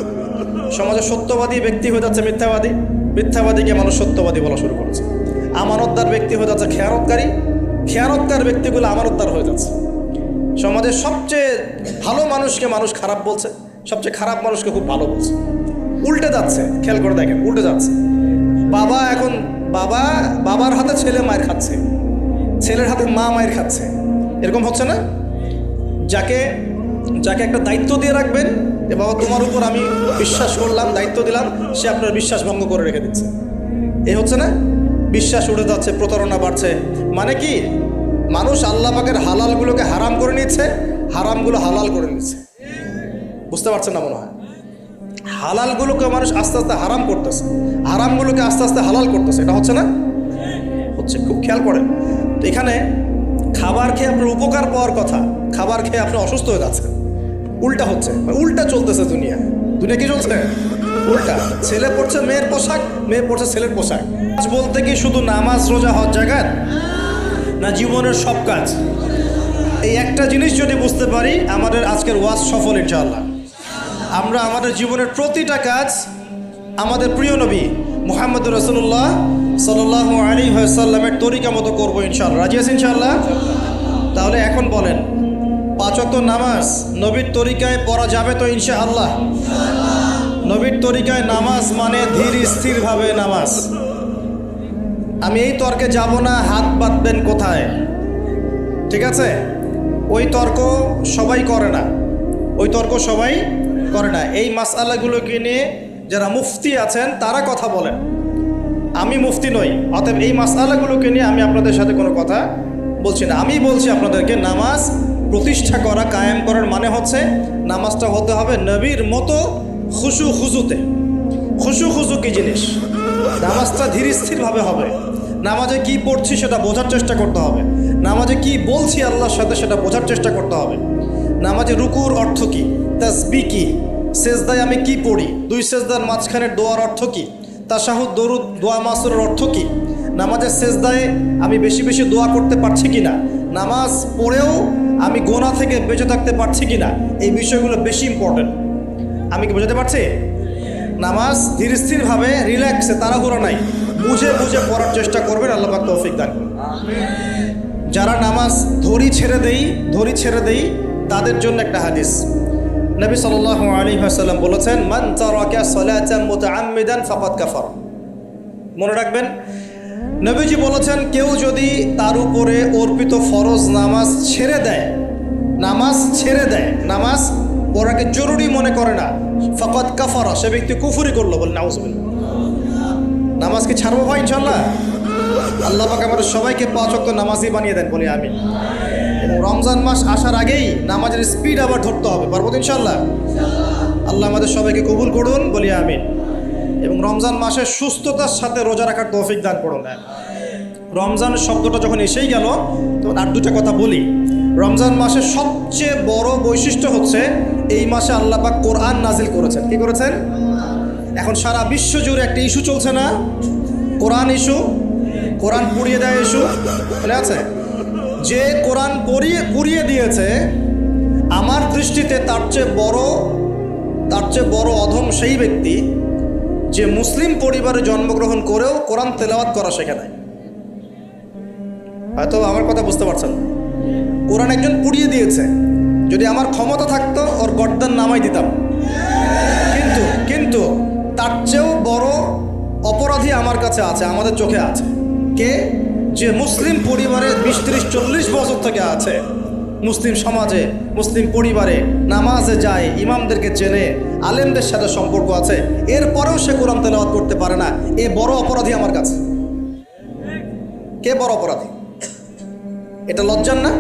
সমাজে সত্যবাদী ব্যক্তি হয়ে যাচ্ছে মিথ্যাবাদী, মিথ্যাবাদীকে মানুষ সত্যবাদী বলা শুরু করেছে। আমানতদার ব্যক্তি হয়ে যাচ্ছে খেয়ানতকারী, খেয়ানতকার ব্যক্তিগুলো আমানতদার হয়ে যাচ্ছে। সমাজের সবচেয়ে ভালো মানুষকে মানুষ খারাপ বলছে, সবচেয়ে খারাপ মানুষকে খুব ভালো বলছে। উল্টে যাচ্ছে, খেয়াল করে দেখেন, উল্টে যাচ্ছে। বাবা এখন বাবার হাতে ছেলে মায়ের খাচ্ছে, ছেলের হাতে মা মায়ের খাচ্ছে, এরকম হচ্ছে না? যাকে একটা দায়িত্ব দিয়ে রাখবেন, যে বাবা তোমার উপর আমি বিশ্বাস করলাম, দায়িত্ব দিলাম, সে আপনার বিশ্বাস ভঙ্গ করে রেখে দিচ্ছে। এই হচ্ছে না? বিশ্বাস উঠে যাচ্ছে, প্রতারণা বাড়ছে। মানে কি? মানুষ আল্লাহ পাকের হালালগুলোকে হারাম করে নিচ্ছে, হারামগুলো হালাল করে নিচ্ছে। বুঝতে পারছেন না মনে হয়? হালালগুলোকে মানুষ আস্তে আস্তে হারাম করতেছে, হারামগুলোকে আস্তে আস্তে হালাল করতেছে। এটা হচ্ছে না? হচ্ছে। খুব খেয়াল করেন। তো এখানে খাবার খেয়ে আপনার উপকার পাওয়ার কথা, খাবার খেয়ে আপনি অসুস্থ হয়ে যাচ্ছেন। উল্টা হচ্ছে, উল্টা চলতেছে দুনিয়া। দুনিয়া কি চলছে? উল্টা। ছেলে পড়ছে মেয়ের পোশাক, মেয়ে পড়ছে ছেলের পোশাক। আজ বলতে কি শুধু নামাজ রোজা হজ জাকাত না, জীবনের সব কাজ? এই একটা জিনিস যদি বুঝতে পারি, আমাদের আজকের ওয়াজ সফল ইনশাআল্লাহ। আমরা আমাদের জীবনের প্রতিটা কাজ আমাদের প্রিয় নবী মুহাম্মদ রাসূলুল্লাহ সাল্লাল্লাহু আলাইহি ওয়াসাল্লামের তরিকা মতো করবো ইনশাআল্লাহ। রাজি আছেন ইনশাআল্লাহ? তাহলে এখন বলেন, 5 ওয়াক্ত নামাজ নবীর তরিকায় পড়া যাবে তো ইনশাআল্লাহ? নবীর তরিকায় নামাজ মানে ধীর স্থিরভাবে নামাজ। আমি এই তর্কে যাব না, হাত বাঁধবেন কোথায়, ঠিক আছে? ওই তর্ক সবাই করে না, ওই তর্ক সবাই করে না। এই মাসআলাগুলোকে নিয়ে যারা মুফতি আছেন তারা কথা বলেন, আমি মুফতি নই। অতএব এই মাসআলাগুলোকে নিয়ে আমি আপনাদের সাথে কোনো কথা বলছি না। আমি বলছি আপনাদেরকে, নামাজ প্রতিষ্ঠা করা, কায়েম করার মানে হচ্ছে নামাজটা হতে হবে নবীর মতো খুশু খুজুতে। খুশু খুজু কী জিনিস? নামাজটা ধীর স্থিরভাবে হবে। নামাজে কি পড়ছি সেটা বোঝার চেষ্টা করতে হবে। নামাজে কি বলছি আল্লাহর সাথে সেটা বোঝার চেষ্টা করতে হবে। নামাজে রুকুর অর্থ কী, তাসবিহ কি, সেজদায় আমি কি পড়ি, 2 সেজদার মাঝখানের দোয়ার অর্থ কী, তাশাহুদ দরুদ দোয়া মাসুরের অর্থ কী, নামাজের সেজদায় আমি বেশি বেশি দোয়া করতে পারছি কি না, নামাজ পড়েও আমি গোনা থেকে বেঁচে থাকতে পারছি কি না, এই বিষয়গুলো বেশি ইম্পর্টেন্ট। আমি কি বোঝাতে পারছি? নামাজ ধীর স্থিরভাবে, রিল্যাক্সে, তাড়াহুড়ো নাই, বুঝে বুঝে পড়ার চেষ্টা করবেন। আল্লাহ পাক তৌফিক দান করুন। যারা নামাজ ধরি ছেড়ে দেই তাদের জন্য একটা হাদিস। নবী সাল্লাল্লাহু আলাইহি ওয়াসাল্লাম বলেছেন, মান তারাকা সালাতান মুতাআম্মিদান ফাকাদ কাফার। মনে রাখবেন, নবীজি বলেছেন, কেউ যদি তার উপরে অর্পিত ফরজ নামাজ ছেড়ে দেয়, নামাজ পড়াকে জরুরি মনে করে না, ফাকাদ কাফারা, সে ব্যক্তি কুফরি করলো। বলে নাউজুবিল্লাহ। নামাজ কি ছাড়বো ভাই ইনশাআল্লাহ? আল্লাহ পাক আমাদের সবাইকে 5 ওয়াক্ত নামাজি বানিয়ে দেন, বলি আমিন। এবং রমজান মাস আসার আগেই নামাজের স্পিড আবার ধরতে হবে, পারবো তো ইনশাআল্লাহ? আল্লাহ আমাদের সবাইকে কবুল করুন, বলি আমিন। এবং রমজান মাসে সুস্থতার সাথে রোজা রাখার তৌফিক দান করুন। রমজান শব্দটা যখন এসেই গেল, তখন আর দুটো কথা বলি। রমজান মাসের সবচেয়ে বড় বৈশিষ্ট্য হচ্ছে এই মাসে আল্লাহ পাক কোরআন নাজিল করেছেন। কি করেছেন? এখন সারা বিশ্ব জুড়ে একটা ইস্যু চলছে না, কোরআন ইস্যু, কোরআন পুড়িয়ে দেয় ইস্যু, বলে আছে। যে কোরআন পুড়িয়ে দিয়েছে, আমার দৃষ্টিতে তার চেয়ে বড় অধম সেই ব্যক্তি যে মুসলিম পরিবারে জন্মগ্রহণ করেও কোরআন তেলাওয়াত করা শেখে নাই। হয়তো আমার কথা বুঝতে পারছেন। কোরআন একজন পুড়িয়ে দিয়েছে, যদি আমার ক্ষমতা থাকতো ওর গর্দান নামাই দিতাম, কিন্তু তার চেয়েও বড় অপরাধী আমার কাছে আছে, আমাদের চোখে আছে। কে? যে মুসলিম পরিবারে 20-30-40 বছর থেকে আছে, মুসলিম সমাজে, মুসলিম পরিবারে নামাজে যায়, ইমামদেরকে চেনে, আলেমদের সাথে সম্পর্ক আছে, এরপরেও সে কোরআন তেলাওয়াত করতে পারে না। এ বড় অপরাধী আমার কাছে। কে বড় অপরাধী? এটা লজ্জার না?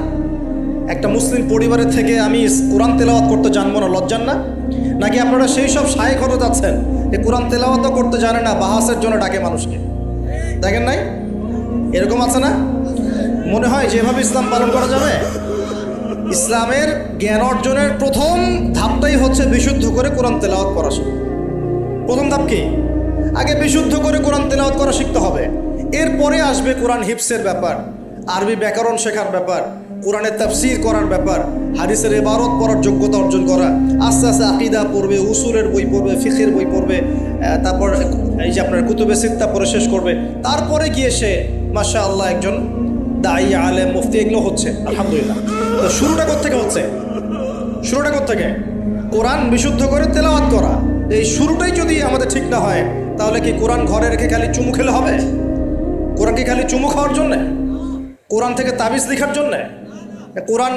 একটা মুসলিম পরিবারের থেকে আমি কোরআন তেলাওয়াত করতে জানবো না, লজ্জার না? নাকি আপনারা সেই সব শায়েখ হতে যাচ্ছেন যে কোরআন তেলাওয়াতও করতে জানে না, বাহাসের জন্য ডাকে মানুষকে? দেখেন নাই এরকম আছে না? মনে হয় যেভাবে ইসলাম পালন করা যাবে। ইসলামের জ্ঞান অর্জনের প্রথম ধাপটাই হচ্ছে বিশুদ্ধ করে কোরআন তেলাওয়াত করা শিখা। প্রথম ধাপ কি? আগে বিশুদ্ধ করে কোরআন তেলাওয়াত করা শিখতে হবে। এরপরে আসবে কোরআন হিফসের ব্যাপার, আরবি ব্যাকরণ শেখার ব্যাপার, কোরআনের তাফসীর করার ব্যাপার, হাদিসের ইবারত পড়ার যোগ্যতা অর্জন করা। আস্তে আস্তে আকীদা পড়বে, উসুলের বই পড়বে, ফিকহের বই পড়বে, তারপর এই যে আপনার কুতুবে সিত্তা পড়ে শেষ করবে। তারপরে গিয়ে সে মাশাআল্লাহ একজন দাঈ, আলেম, মুফতি, এগুলো হচ্ছে আলহামদুলিল্লাহ। তো শুরুটা কোত্থেকে হচ্ছে? কোরআন বিশুদ্ধ করে তেলাওয়াত করা। এই শুরুটাই যদি আমাদের ঠিক না হয়, তাহলে কি কোরআন ঘরে রেখে খালি চুমু খেলে হবে? কোরআন কি খালি চুমু খাওয়ার জন্যে? কোরআন থেকে তাবিজ লেখার জন্যে? কোরআন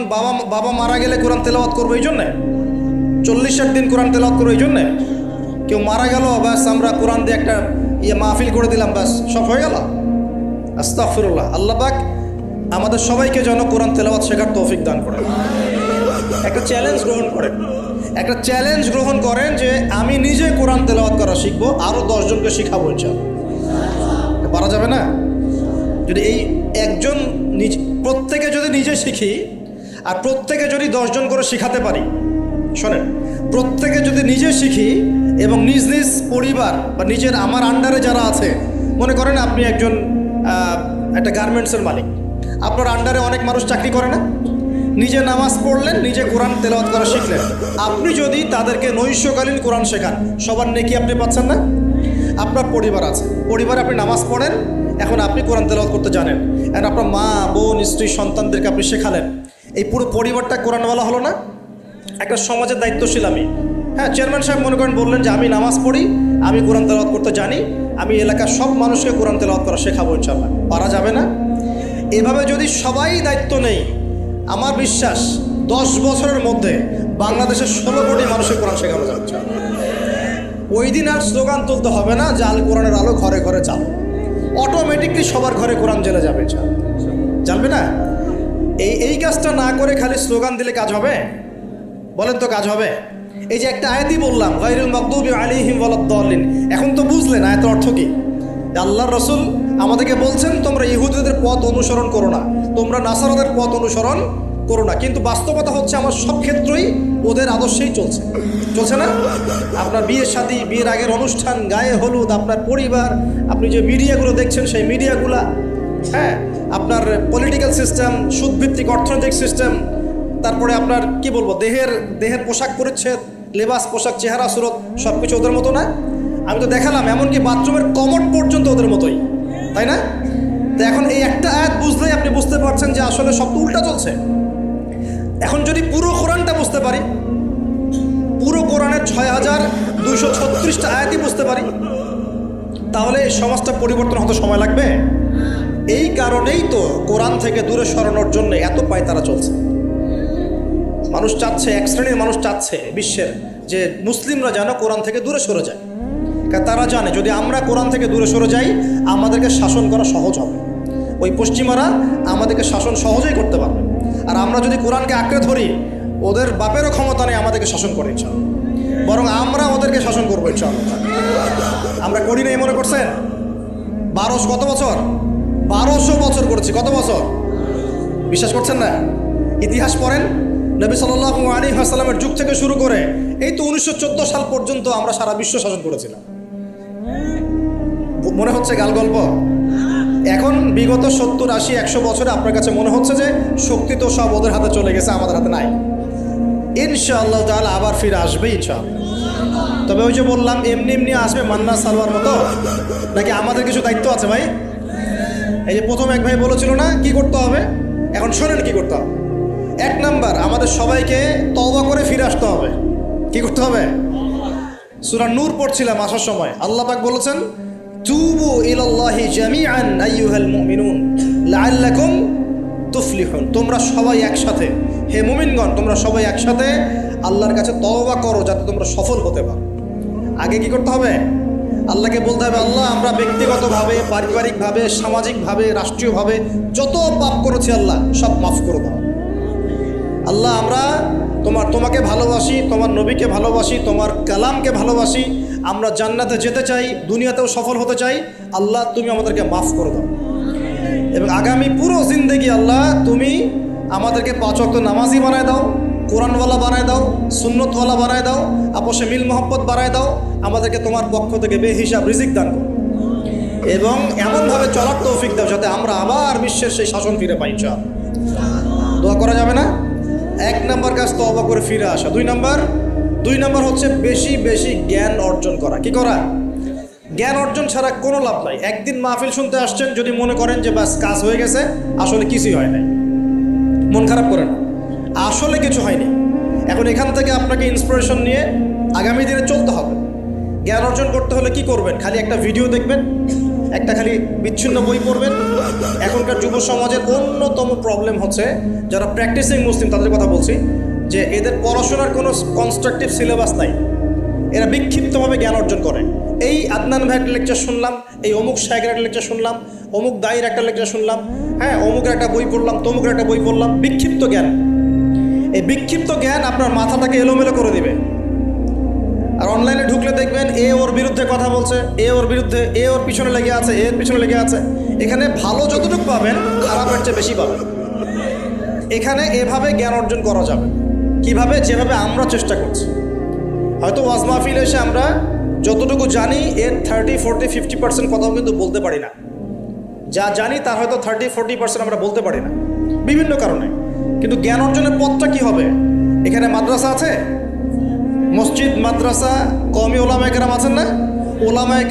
বাবা মারা গেলে কোরআন তেলাওয়াত করবো এই জন্যে? 40-60 দিন কোরআন তেলাওয়াত করবো এই জন্যে? কেউ মারা গেল, ব্যাস আমরা কোরআন দিয়ে একটা মাহফিল করে দিলাম, ব্যাস সব হয়ে গেল? আস্তাগফিরুল্লাহ। আল্লাহ পাক আমাদের সবাইকে যেন কোরআন তেলাওয়াত শেখার তৌফিক দান করেন। একটা চ্যালেঞ্জ গ্রহণ করেন যে আমি নিজে কোরআন তেলাওয়াত করা শিখবো, আরও 10 জনকে শিখাবো ইনশাআল্লাহ। পারা যাবে না? যদি এই একজন প্রত্যেকে যদি নিজে শিখি, আর প্রত্যেকে যদি 10 জন করে শিখাতে পারি, শোনেন, প্রত্যেকে যদি নিজে শিখি এবং নিজ নিজ পরিবার বা নিজের আমার আন্ডারে যারা আছে, মনে করেন আপনি একজন একটা গার্মেন্টসের মালিক, আপনার আন্ডারে অনেক মানুষ চাকরি করে না? নিজে নামাজ পড়লেন, নিজে কোরআন তেলাওয়াত করা শিখলেন। আপনি যদি তাদেরকে নৈশকালীন কোরআন শেখান, সবার নেকি আপনি পাচ্ছেন না? আপনার পরিবার আছে, পরিবারে আপনি নামাজ পড়েন, এখন আপনি কোরআন তেলাওয়াত করতে জানেন, আর আপনার মা, বোন, স্ত্রী, সন্তানদেরকে আপনি শেখালেন। এই পুরো পরিবারটা কোরআনওয়ালা হলো না? একটা সমাজের দায়িত্বশীল আমি। হ্যাঁ, চেয়ারম্যান সাহেব মনে করেন বললেন যে আমি নামাজ পড়ি, আমি কোরআন তেলাওয়াত করতে জানি, আমি এলাকার সব মানুষকে কোরআন তেলাওয়াত করা শেখাবো ইনশাআল্লাহ। পারা যাবে না? এভাবে যদি সবাই দায়িত্ব নেই, আমার বিশ্বাস 10 বছরের মধ্যে বাংলাদেশের 16 কোটি মানুষের কোরআন শেখানো যাবে। ওই দিন আর স্লোগান তুলতে হবে না যে আল কোরআনের আলো ঘরে ঘরে চালো, অটোমেটিকলি সবার ঘরে কোরআন জ্বলে যাবে। জ্বলবে না? এই কাজটা না করে খালি স্লোগান দিলে কাজ হবে? বলেন তো কাজ হবে? এই যে একটা আয়াতই বললাম, গায়রুল মাগদুবি আলাইহিম ওয়ালাদ-দাল্লিন, এখন তো বুঝলেন আয়াতের অর্থ কি? আল্লাহর রাসূল আমাদেরকে বলছেন তোমরা ইহুদিদের পথ অনুসরণ করো না, তোমরা নাসারাদের পথ অনুসরণ করো না। কিন্তু বাস্তবতা হচ্ছে আমার সব ক্ষেত্রেই ওদের আদর্শেই চলছে না? আপনার বিয়ে শাদী, বিয়ের আগের অনুষ্ঠান, গায়ে হলুদ, আপনার পরিবার, আপনি যে মিডিয়াগুলো দেখছেন সেই মিডিয়াগুলা, হ্যাঁ, আপনার পলিটিক্যাল সিস্টেম, সুদভিত্তিক অর্থনৈতিক সিস্টেম, তারপরে আপনার কি বলবো, দেহের পোশাক পরিচ্ছেদ, লেবাস, পোশাক, চেহারা, সুরত, সব কিছু ওদের মতো না? আমি তো দেখালাম, এমনকি বাথরুমের কমোড পর্যন্ত ওদের মতোই, তাই না? তো এখন এই একটা আয়াত বুঝলেই আপনি বুঝতে পারছেন যে আসলে সব তো উল্টা চলছে। এখন যদি পুরো কোরআনটা বুঝতে পারি, পুরো কোরআনের ৬,২৩৬টা আয়াতই বুঝতে পারি, তাহলে এই সমাজটা পরিবর্তন হতে সময় লাগবে? এই কারণেই তো কোরআন থেকে দূরে সরানোর জন্য এত পায়তারা চলছে। মানুষ চাচ্ছে, এক শ্রেণীর মানুষ চাচ্ছে বিশ্বের যে মুসলিমরা যেন কোরআন থেকে দূরে সরে যায়, কারণ তারা জানে যদি আমরা কোরআন থেকে দূরে সরে যাই আমাদেরকে শাসন করা সহজ হবে। ওই পশ্চিমারা আমাদেরকে শাসন সহজেই করতে পারবে, আর আমরা যদি কোরআনকে আঁকড়ে ধরি ওদের বাপেরও ক্ষমতা নেই আমাদেরকে শাসন করে, ইনশাআল্লাহ, বরং আমরা ওদেরকে শাসন করবো ইনশাআল্লাহ। আমরা করি নাই মনে করছেন? 1200 কত বছর? 1200 বছর করেছি। কত বছর? বিশ্বাস করছেন না? ইতিহাস পড়েন, নবী সাল্লাল্লাহু আলাইহি ওয়াসাল্লামের যুগ থেকে শুরু করে এই তো 1914 সাল পর্যন্ত আমরা সারা বিশ্ব শাসন করেছিলাম। মনে হচ্ছে গাল গল্প? এখন বিগত 70, 80, 100 বছরে আপনার কাছে মনে হচ্ছে যে শক্তি তো সব ওদের হাতে চলে গেছে, আমাদের হাতে নাই। ইনশাআল্লাহ তাআলা আবার ফিরে আসবে ইনশাআল্লাহ। তবে ওই যে বললাম এমনি এমনি আসবে মান্না সালোয়ার মতো, নাকি আমাদের কিছু দায়িত্ব আছে ভাই? এই যে প্রথম এক ভাই বলেছিল না কি করতে হবে, এখন শোনেন কি করতে হবে। 1 নাম্বার, আমাদের সবাইকে তওবা করে ফিরে আসতে হবে। কি করতে হবে? সূরা নূর পড়ছিলাম আসার সময়, আল্লাহ পাক বলেছেন তুবু ইলাল্লাহি জামিআন আইয়ুহাল মুমিনুন লাআল্লাকুম তুফলিহুন। তোমরা সবাই একসাথে, হে মুমিনগণ তোমরা সবাই একসাথে আল্লাহর কাছে তওবা করো যাতে তোমরা সফল হতে পারো। আগে কি করতে হবে? আল্লাহকে বলতে হবে আল্লাহ আমরা ব্যক্তিগতভাবে, পারিবারিকভাবে, সামাজিকভাবে, রাষ্ট্রীয়ভাবে যত পাপ করেছি আল্লাহ সব মাফ করে দাও। আল্লাহ আমরা তোমাকে ভালোবাসি, তোমার নবীকে ভালোবাসি, তোমার কালামকে ভালোবাসি, আমরা জান্নাতে যেতে চাই, দুনিয়াতেও সফল হতে চাই, আল্লাহ তুমি আমাদেরকে মাফ করে দাও। এবং আগামী পুরো জিন্দেগি আল্লাহ তুমি আমাদেরকে 5 ওয়াক্ত নামাজি বানায় দাও, কোরআনওয়ালা বানায় দাও, সুন্নতওয়ালা বানায় দাও, আপসে মিল মহব্বত বানায় দাও, আমাদেরকে তোমার পক্ষ থেকে বেহিসাব রিজিক দান করো এবং এমনভাবে চলার তৌফিক দাও যাতে আমরা আবার বিশ্বের সেই শাসন ফিরে পাই ইনশাআল্লাহ। দোয়া করা যাবে না? 1 নাম্বার কাজ তওবা করে ফিরে আসা। 2 নাম্বার হচ্ছে বেশি বেশি জ্ঞান অর্জন করা। কি করা? জ্ঞান অর্জন ছাড়া কোনো লাভ নাই। একদিন মাহফিল শুনতে আসছেন, যদি মনে করেন যে বাস কাজ হয়ে গেছে, আসলে কিছুই হয় নাই, মন খারাপ করেন, আসলে কিছু হয়নি। এখন এখান থেকে আপনাকে ইন্সপিরেশন নিয়ে আগামী দিনে চলতে হবে। জ্ঞান অর্জন করতে হলে কি করবেন? খালি একটা ভিডিও দেখবেন, একটা খালি বিচ্ছিন্ন বই পড়বেন। এখনকার যুব সমাজের অন্যতম প্রবলেম হচ্ছে যারা প্র্যাকটিসিং মুসলিম, তাদের কথা বলছি, যে এদের পড়াশোনার কোনো কনস্ট্রাকটিভ সিলেবাস নাই, এরা বিক্ষিপ্তভাবে জ্ঞান অর্জন করে। এই আদনান ভাইয়ের একটা লেকচার শুনলাম, এই অমুক শায়েখের একটা লেকচার শুনলাম, অমুক দায়ের একটা লেকচার শুনলাম, হ্যাঁ অমুকের একটা বই পড়লাম, তমুকের একটা বই পড়লাম, বিক্ষিপ্ত জ্ঞান। এই বিক্ষিপ্ত জ্ঞান আপনার মাথাটাকে এলোমেলো করে দিবে। আর অনলাইনে ঢুকলে দেখবেন এ ওর বিরুদ্ধে কথা বলছে, এ ওর বিরুদ্ধে, এ ওর পিছনে লেগে আছে, এর পিছনে লেগে আছে। এখানে ভালো যতটুকু পাবেন খারাপের চেয়ে বেশি পাবেন। এখানে এভাবে জ্ঞান অর্জন করা যাবে কিভাবে? যেভাবে আমরা চেষ্টা করছি। হয়তো ওয়াজ মাহফিল এসে আমরা যতটুকু জানি এর 30, 40, 50% কথাও কিন্তু বলতে পারি না। যা জানি তার হয়তো 30, 40% আমরা বলতে পারি না বিভিন্ন কারণে। কিন্তু জ্ঞান অর্জনের পথটা কি হবে? এখানে মাদ্রাসা আছে, মসজিদ, মাদ্রাসা, কওমি ওলামায়ে কেরাম আছেন না? ওলামায়ে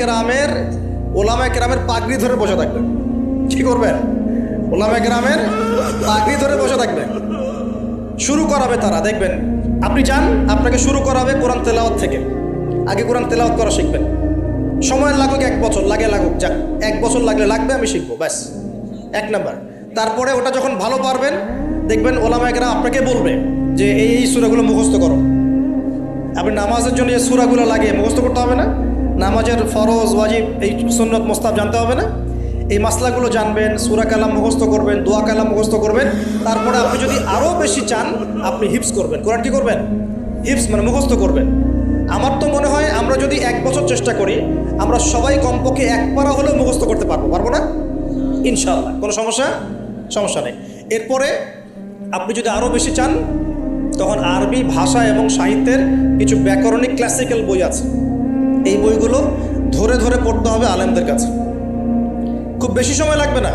কেরামের পাগড়ি ধরে বসে থাকবেন। কি করবেন? ওলামায়ে কেরামের পাগড়ি ধরে বসে থাকবেন। শুরু করাবে তারা, দেখবেন আপনি যান, আপনাকে শুরু করাবে কোরআন তেলাওয়াত থেকে। আগে কোরআন তেলাওয়াত করা শিখবেন। সময় লাগুক 1 বছর, লাগুক, যাক 1 বছর লাগবে, আমি শিখবো, ব্যাস 1 নাম্বার। তারপরে ওটা যখন ভালো পারবেন দেখবেন ওলামায়ে কেরাম আপনাকে বলবে যে এই সূরাগুলো মুখস্থ করো। আপনি নামাজের জন্য যে সূরাগুলো লাগে মুখস্থ করতে হবে না? নামাজের ফরজ, ওয়াজিব, এই সুন্নত, মুস্তাহাব জানতে হবে না? এই মাসলাগুলো জানবেন, সূরা কালাম মুখস্থ করবেন, দোয়া কালাম মুখস্থ করবেন। তারপরে আপনি যদি আরও বেশি চান আপনি হিফজ করবেন। কোরআন কি করবেন? হিফজ মানে মুখস্থ করবেন। আমার তো মনে হয় আমরা যদি 1 বছর চেষ্টা করি আমরা সবাই কমপক্ষে 1 পারা হলেও মুখস্থ করতে পারবো না? ইনশাআল্লাহ। কোনো সমস্যা নেই। এরপরে আপনি যদি আরও বেশি চান তখন আরবি ভাষা এবং সাহিত্যের কিছু ব্যাকরণিক ক্লাসিক্যাল বই আছে, এই বইগুলো ধরে ধরে পড়তে হবে আলেমদের কাছে। খুব বেশি সময় লাগবে না।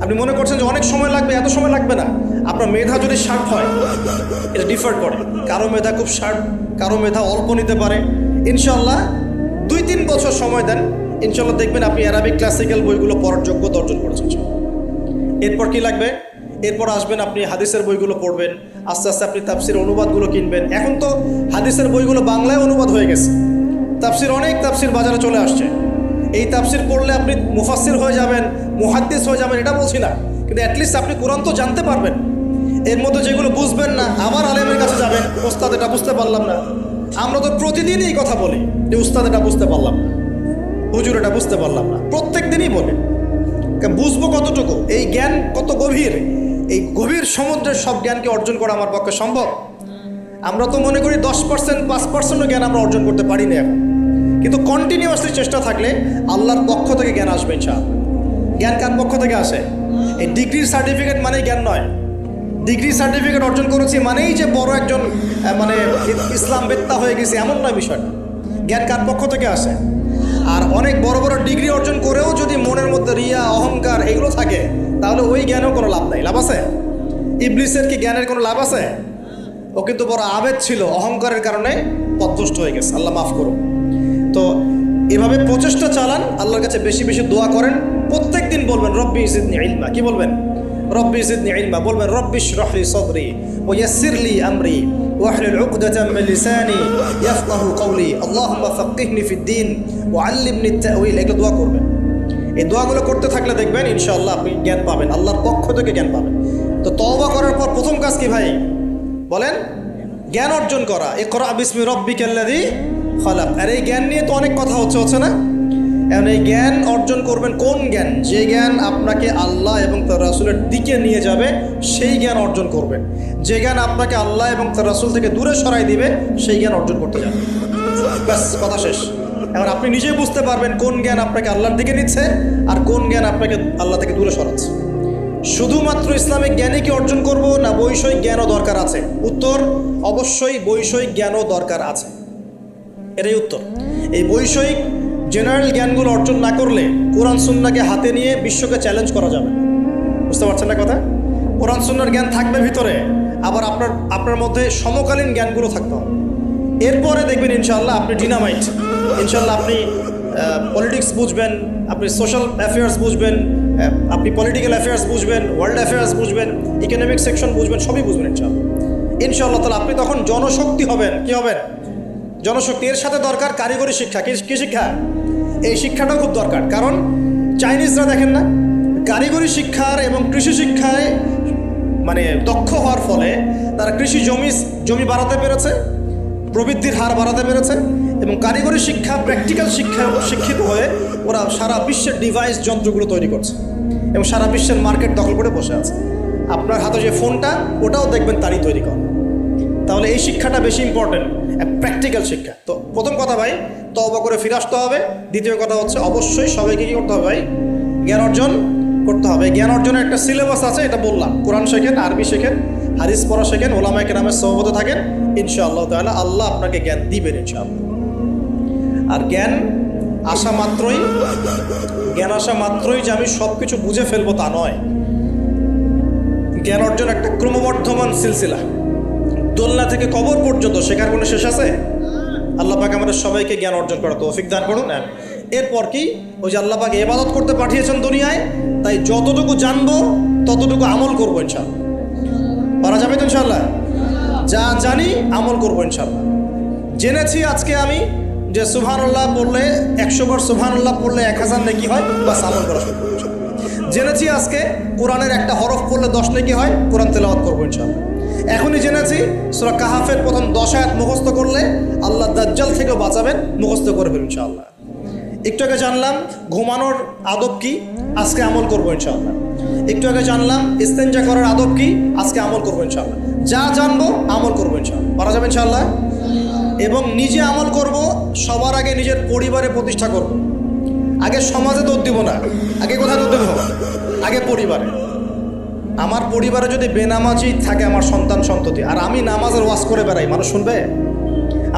আপনি মনে করছেন যে অনেক সময় লাগবে, এত সময় লাগবে না। আপনার মেধা যদি শার্প হয়, এটা ডিফার করে, কারো মেধা খুব শার্প, কারো মেধা অল্প নিতে পারে। ইনশাআল্লাহ 2-3 বছর সময় দেন, ইনশাআল্লাহ দেখবেন আপনি অ্যারাবিক ক্লাসিক্যাল বইগুলো পড়ার যোগ্যতা অর্জন করেছেন। এরপর কি লাগবে? এরপর আসবেন আপনি হাদিসের বইগুলো পড়বেন, আস্তে আস্তে আপনি তাফসির অনুবাদগুলো কিনবেন। এখন তো হাদিসের বইগুলো বাংলায় অনুবাদ হয়ে গেছে, তাফসির অনেক তাফসির বাজারে চলে আসছে। এই তাফসির পড়লে আপনি মুফাসসির হয়ে যাবেন, মুহাদ্দিস হয়ে যাবেন, এটা বলছি না, কিন্তু অ্যাটলিস্ট আপনি কোরআন তো জানতে পারবেন। এর মধ্যে যেগুলো বুঝবেন না আবার আলেমের কাছে যাবেন, ওস্তাদ এটা বুঝতে পারলাম না। আমরা তো প্রতিদিনই এই কথা বলি যে উস্তাদ এটা বুঝতে পারলাম না, হুজুর এটা বুঝতে পারলাম না, প্রত্যেক দিনই বলি। বুঝবো কতটুকু, এই জ্ঞান কত গভীর, এই গভীর সমুদ্রের সব জ্ঞানকে অর্জন করা আমার পক্ষে সম্ভব? আমরা তো মনে করি 10%, 5%ও জ্ঞান আমরা অর্জন করতে পারি না এখন, কিন্তু কন্টিনিউয়াসলি চেষ্টা থাকলে আল্লাহর পক্ষ থেকে জ্ঞান আসবে ইনশাআল্লাহ। জ্ঞান কার পক্ষ থেকে আসে? এই ডিগ্রির সার্টিফিকেট মানেই জ্ঞান নয়। ডিগ্রি সার্টিফিকেট অর্জন করেছি মানেই যে বড় একজন মানে ইসলাম বেত্তা হয়ে গেছে, এমন নয় বিষয়টা। জ্ঞান কার পক্ষ থেকে আসে? আর অনেক বড় বড় ডিগ্রি অর্জন করেও যদি মনের মধ্যে রিয়া, অহংকার এগুলো থাকে, তাহলে ওই জ্ঞানেও কোনো লাভ নাই। লাভ আছে? ইবলিসের কি জ্ঞানের কোনো লাভ আছে? ও কিন্তু বড় আবেগ ছিল, অহংকারের কারণে পথভ্রষ্ট হয়ে গেছে, আল্লাহ মাফ করুন। তো এভাবে প্রচেষ্টা চালান, আল্লাহর কাছে বেশি বেশি দোয়া করেন। প্রত্যেক দিন বলবেন রব্বি জিদনি ইলমা। কি বলবেন? রব্বি জিদনি ইলমা। বলবেন রব্বি ইশরাহ লি সাদরি ওয়া ইয়াসসির লি আমরি ওয়াহলুল উকদাতাম মিন লিসানি ইয়াফকাহু কওলি আল্লাহুম্মা ফাক্কিহনি ফিদ-দীন ওয়া আল্লিমনি আত-তা'ওয়িল। এগুলো দোয়া করবেন। এই দোয়াগুলো করতে থাকলে দেখবেন ইনশাআল্লাহ আপনি জ্ঞান পাবেন, আল্লাহর পক্ষ থেকে জ্ঞান পাবেন। তো তওবা করার পর প্রথম কাজ কি ভাই? বলেন, জ্ঞান অর্জন করা। ইকরা বিসমি রাব্বিকাল্লাযী খালাক। আর এই জ্ঞান নিয়ে তো অনেক কথা হচ্ছে না? এখন এই জ্ঞান অর্জন করবেন কোন জ্ঞান? যে জ্ঞান আপনাকে আল্লাহ এবং তার রাসূলের দিকে নিয়ে যাবে, সেই জ্ঞান অর্জন করবেন। যে জ্ঞান আপনাকে আল্লাহ এবং তার রাসূল থেকে দূরে সরাই দিবে, সেই জ্ঞান অর্জন করতে যাবেন। ব্যাস, কথা শেষ। এখন আপনি নিজেই বুঝতে পারবেন কোন জ্ঞান আপনাকে আল্লাহর দিকে নিচ্ছে আর কোন জ্ঞান আপনাকে আল্লাহ থেকে দূরে সরাচ্ছে। শুধুমাত্র ইসলামিক জ্ঞানই কি অর্জন করব, না বৈষয়িক জ্ঞানও দরকার আছে? উত্তর, অবশ্যই বৈষয়িক জ্ঞানও দরকার আছে। এটাই উত্তর। এই বৈষয়িক জেনারেল জ্ঞানগুলো অর্জন না করলে কোরআন সুন্নাহকে হাতে নিয়ে বিশ্বকে চ্যালেঞ্জ করা যাবে। বুঝতে পারছেন না কথা? কোরআন সুন্নাহর জ্ঞান থাকবে ভিতরে, আবার আপনার মধ্যে সমকালীন জ্ঞানগুলো থাকতে হবে। এরপরে দেখবেন ইনশাআল্লাহ আপনি ডিনামাইট। ইনশাআল্লাহ আপনি পলিটিক্স বুঝবেন, আপনি সোশ্যাল অ্যাফেয়ার্স বুঝবেন, আপনি পলিটিক্যাল অ্যাফেয়ার্স বুঝবেন, ওয়ার্ল্ড অ্যাফেয়ার্স বুঝবেন, ইকোনমিক সেকশন বুঝবেন, সবই বুঝবেন ইনশাআল্লাহ। তাহলে আপনি তখন জনশক্তি হবেন। কি হবেন? জনশক্তি। এর সাথে দরকার কারিগরি শিক্ষা। কি শিক্ষা? এই শিক্ষাটাও খুব দরকার। কারণ চাইনিজরা দেখেন না, কারিগরি শিক্ষার এবং কৃষি শিক্ষায় মানে দক্ষ হওয়ার ফলে তারা কৃষি জমি বাড়াতে পেরেছে, প্রবৃদ্ধির হার বাড়াতে পেরেছে, এবং কারিগরি শিক্ষা, প্র্যাকটিক্যাল শিক্ষিত হয়ে ওরা সারা বিশ্বের ডিভাইস যন্ত্রগুলো তৈরি করছে এবং সারা বিশ্বের মার্কেট দখল করে বসে আছে। আপনার হাতে যে ফোনটা, ওটাও দেখবেন তারই তৈরি করে। তাহলে এই শিক্ষাটা বেশি ইম্পর্টেন্ট, প্র্যাকটিক্যাল শিক্ষা। তো প্রথম কথা ভাই, তওবা করে ফিরে আসতে হবে। দ্বিতীয় কথা হচ্ছে অবশ্যই সবাইকে কী করতে হবে ভাই? জ্ঞান অর্জন করতে হবে। জ্ঞান অর্জনের একটা সিলেবাস আছে, এটা বললাম। কোরআন শেখেন, আরবি শেখেন, হাদিস পড়া শেখেন, ওলামায়ে কেরামের সোহবতে থাকেন, ইনশাআল্লাহ তাআলা আল্লাহ আপনাকে জ্ঞান দিবেন ইনশাআল্লাহ। আর জ্ঞান আসা মাত্রই যে আমি সব কিছু বুঝে ফেলবো তা নয়। জ্ঞান অর্জন একটা ক্রমবর্ধমান সিলসিলা। দোলনা থেকে কবর পর্যন্ত শেখার কোনো শেষ আছে? আল্লাহ পাক আমাদের সবাইকে জ্ঞান অর্জন করার তৌফিক দান করুন। এরপর কি, ওই যে আল্লাহ পাক ইবাদত করতে পাঠিয়েছেন দুনিয়ায়, তাই যতটুকু জানবো ততটুকু আমল করবো ইনশাআল্লাহ। পারা যাবে তো ইনশাআল্লাহ? যা জানি আমল করবো ইনশাআল্লাহ। জেনেছি আজকে আমি যে সুবহানাল্লাহ পড়লে 100 বার সুবহানাল্লাহ পড়লে 1000 নেকি হয়, বাস আমল করা শুরু করবো। জেনেছি আজকে কোরআনের একটা হরফ পড়লে 10 নেকি হয়, কোরআন তেলাওয়াত করবো ইনশাআল্লাহ। এখনই জেনেছি সূরা কাহাফের প্রথম 10 আয়াত মুখস্থ করলে আল্লাহ দাজ্জাল থেকেও বাঁচাবেন, মুখস্থ করে ফেলুন ইনশাআল্লাহ। একটু আগে জানলাম ঘুমানোর আদব কি, আজকে আমল করবো ইনশাআল্লাহ। একটু আগে জানলাম ইস্তেঞ্জা করার আদব কি, আজকে আমল করবো ইনশাআল্লাহ। যা জানবো আমল করবো ইনশাআল্লাহ। পারা যাবে ইনশাআল্লাহ। এবং নিজে আমল করব, সবার আগে নিজের পরিবারে প্রতিষ্ঠা করব। আগে সমাজে দৌড় দিব না, আগে কোথায় দৌড় দেব? আগে পরিবারে। আমার পরিবারে যদি বেনামাজি থাকে আমার সন্তান সন্ততি, আর আমি নামাজের ওয়াজ করে বেড়াই, মানুষ শুনবে?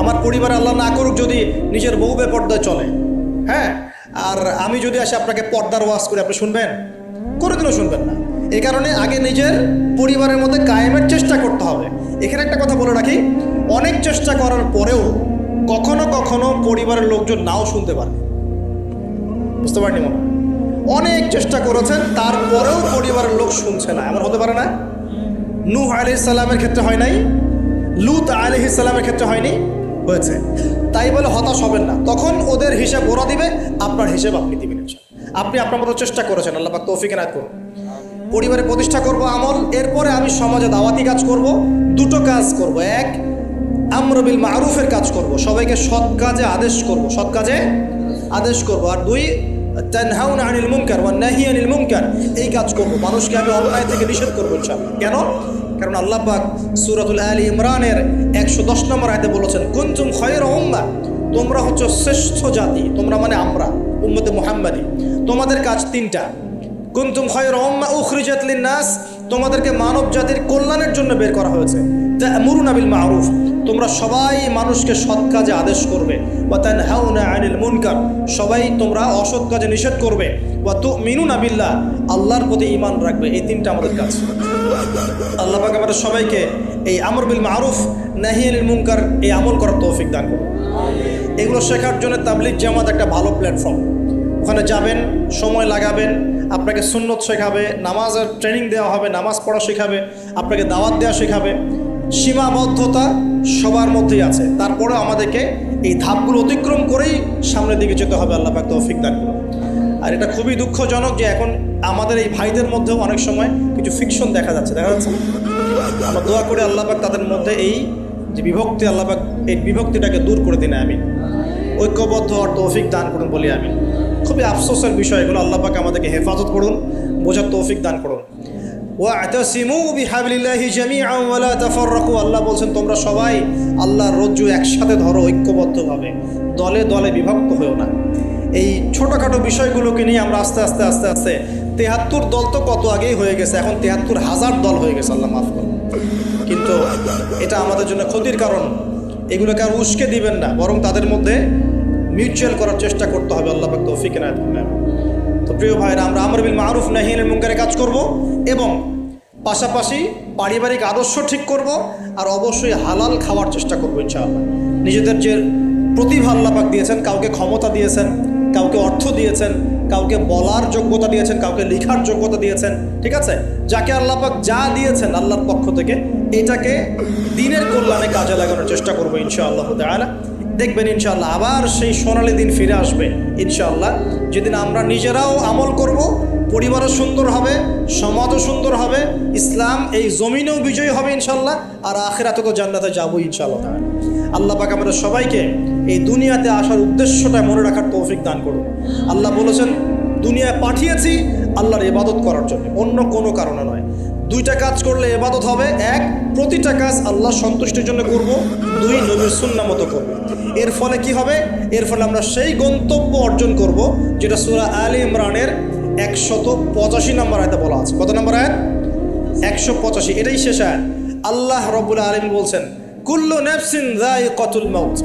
আমার পরিবারে আল্লাহ না করুক যদি নিজের বউ বেপর্দায় চলে, হ্যাঁ, আর আমি যদি আসে আপনাকে পর্দার ওয়াজ করে, আপনি শুনবেন? কোনোদিনও শুনবেন না। এই কারণে আগে নিজের পরিবারের মধ্যে কায়েমের চেষ্টা করতে হবে। এখানে একটা কথা বলে রাখি, অনেক চেষ্টা করার পরেও কখনো কখনো পরিবারের লোকজন নাও শুনতে পারে। বুঝতে পারেনি মনে? অনেক চেষ্টা করেছেন, তারপরেও পরিবারের লোক শুনছে না। এমন হতে পারে না? নূহ আলাইহিস সালামের ক্ষেত্রে হয় নাই, লূত আলাইহিস সালামের ক্ষেত্রে হয়নি, হয়েছে। তাই বলে হতাশ হবেন না, তখন ওদের হিসাব ওরা দিবে, আপনার হিসাব আপনি দিবেন। আপনি আপনার মতো চেষ্টা করেছেন, আল্লাহ পাক তৌফিক এনায়েত করুন। পরিবারে প্রতিষ্ঠা করব আমল, এরপরে আমি সমাজে দাওয়াতি কাজ করব। দুটো কাজ করব, এক আমর বিল মারুফের কাজ করব, সবাইকে সৎ কাজে আদেশ করব, সৎ কাজে আদেশ করব। আর দুই তানহাউনা আনিল মুনকার ওয়ান নাহি আনিল মুনকার, এই কাজ করব, মানুষকে আমি অন্যায় থেকে নিষেধ করব ইনশাআল্লাহ। কেন? কারণ আল্লাহ পাক সূরাতুল আলী ইমরানের 110 নম্বর আয়াতে বলেছেন, কুনতুম খায়রা উম্মাহ, তোমরা হচ্ছে শ্রেষ্ঠ জাতি। তোমরা মানে আমরা, উম্মতে মুহাম্মাদি। তোমাদের কাজ তিনটা। কুনতুম খায়রা উম্মাহ উখরিজাত লিন-নাস, তোমাদেরকে মানব জাতির কল্যাণের জন্য বের করা হয়েছে। তা'মুরুনা বিল মারুফ, তোমরা সবাই মানুষকে সৎ কাজে আদেশ করবে। ওয়া তানহাউনা আনিল মুনকার, সবাই তোমরা অসৎ কাজে নিষেধ করবে। ওয়া তু'মিনুনা বিল্লাহ, আল্লাহর প্রতি ঈমান রাখবে। এই তিনটা আমাদের কাজ। আল্লাহ পাক আমাদের সবাইকে এই আমর বিল মারুফ নাহি আনিল মুনকার এই আমল করার তৌফিক দান করুন। এগুলো শেখার জন্য তাবলিগ জামাত একটা ভালো প্ল্যাটফর্ম। ওখানে যাবেন, সময় লাগাবেন, আপনাকে সুন্নত শেখাবে, নামাজের ট্রেনিং দেওয়া হবে, নামাজ পড়া শেখাবে, আপনাকে দাওয়াত দেওয়া শেখাবে। সীমাবদ্ধতা সবার মধ্যেই আছে, তারপরে আমাদেরকে এই ধাপগুলো অতিক্রম করেই সামনের দিকে যেতে হবে। আল্লাহ পাক তৌফিক দান করুন। আর এটা খুবই দুঃখজনক যে এখন আমাদের এই ভাইদের মধ্যেও অনেক সময় কিছু ফিকশন দেখা যাচ্ছে। আমরা দোয়া করে আল্লাহ পাক তাদের মধ্যে এই যে বিভক্তি, আল্লাহ পাক এই বিভক্তিটাকে দূর করে দিন, আমিন। ঐক্যবদ্ধ আর তৌফিক দান করুন বলি আমিন। খুবই আফসোসের বিষয় এগুলো। আল্লাহ পাক আমাদেরকে হেফাজত করুন, বোঝার তৌফিক দান করুন। ওয়া'তাসিমু বিহাবলিল্লাহি জামিআন ওয়া লা তাফাররাকু, আল্লাহ বলছেন তোমরা সবাই আল্লাহর রজ্জু একসাথে ধরো, ঐক্যবদ্ধভাবে, দলে দলে বিভক্ত হয়েও না। এই ছোটোখাটো বিষয়গুলোকে নিয়ে আমরা আস্তে আস্তে 73 দল তো কত আগেই হয়ে গেছে, এখন 73,000 দল হয়ে গেছে, আল্লাহ মাফ করুন। কিন্তু এটা আমাদের জন্য ক্ষতির কারণ। এগুলোকে আর উস্কে দিবেন না, বরং তাদের মধ্যে মিউচুয়াল করার চেষ্টা করতে হবে। আল্লাহ পাক তৌফিক এনায়েত করুন। তো প্রিয় ভাইরা, আমরা আমর বিল মারুফ নাহি আনিল মুনকারের কাজ করব এবং পাশাপাশি পারিবারিক আদর্শ ঠিক করব, আর অবশ্যই হালাল খাওয়ার চেষ্টা করব ইনশাআল্লাহ। নিজেদের যে প্রতিভা আল্লাহ পাক দিয়েছেন, কাউকে ক্ষমতা দিয়েছেন, কাউকে অর্থ দিয়েছেন, কাউকে বলার যোগ্যতা দিয়েছেন, কাউকে লেখার যোগ্যতা দিয়েছেন, ঠিক আছে? যাকে আল্লাহ পাক যা দিয়েছেন আল্লাহর পক্ষ থেকে, এটাকে দিনের কল্যাণে কাজে লাগানোর চেষ্টা করব ইনশাআল্লাহ তাআলা। দেখবেন ইনশাআল্লাহ আবার সেই সোনালি দিন ফিরে আসবে ইনশাআল্লাহ, যেদিন আমরা নিজেরাও আমল করব, পরিবারও সুন্দর হবে, সমাজও সুন্দর হবে, ইসলাম এই জমিনেও বিজয়ী হবে ইনশাআল্লাহ, আর আখিরাতে তো জান্নাতে যাবো ইনশাআল্লাহ। আল্লাহ পাক আমাদের সবাইকে এই দুনিয়াতে আসার উদ্দেশ্যটা মনে রাখার তৌফিক দান করুন। আল্লাহ বলেছেন দুনিয়ায় পাঠিয়েছি আল্লাহর ইবাদত করার জন্য, অন্য কোনো কারণে নয়। দুইটা কাজ করলে ইবাদত হবে, এক প্রতিটা কাজ আল্লাহ সন্তুষ্টির জন্য করব, দুই নবীর সুন্নাহ মতো করব। এর ফলে কি হবে? এর ফলে আমরা সেই গন্তব্য অর্জন করব যেটা সূরা আলী ইমরানের 185 নম্বর আয়াতে বলা আছে। কত নম্বর আয়াত? 185, এটাই শেষ আয়াত। আল্লাহ রাব্বুল আলামিন বলছেন কুল্লু নাফসিন যায়িকাতুল মাউত,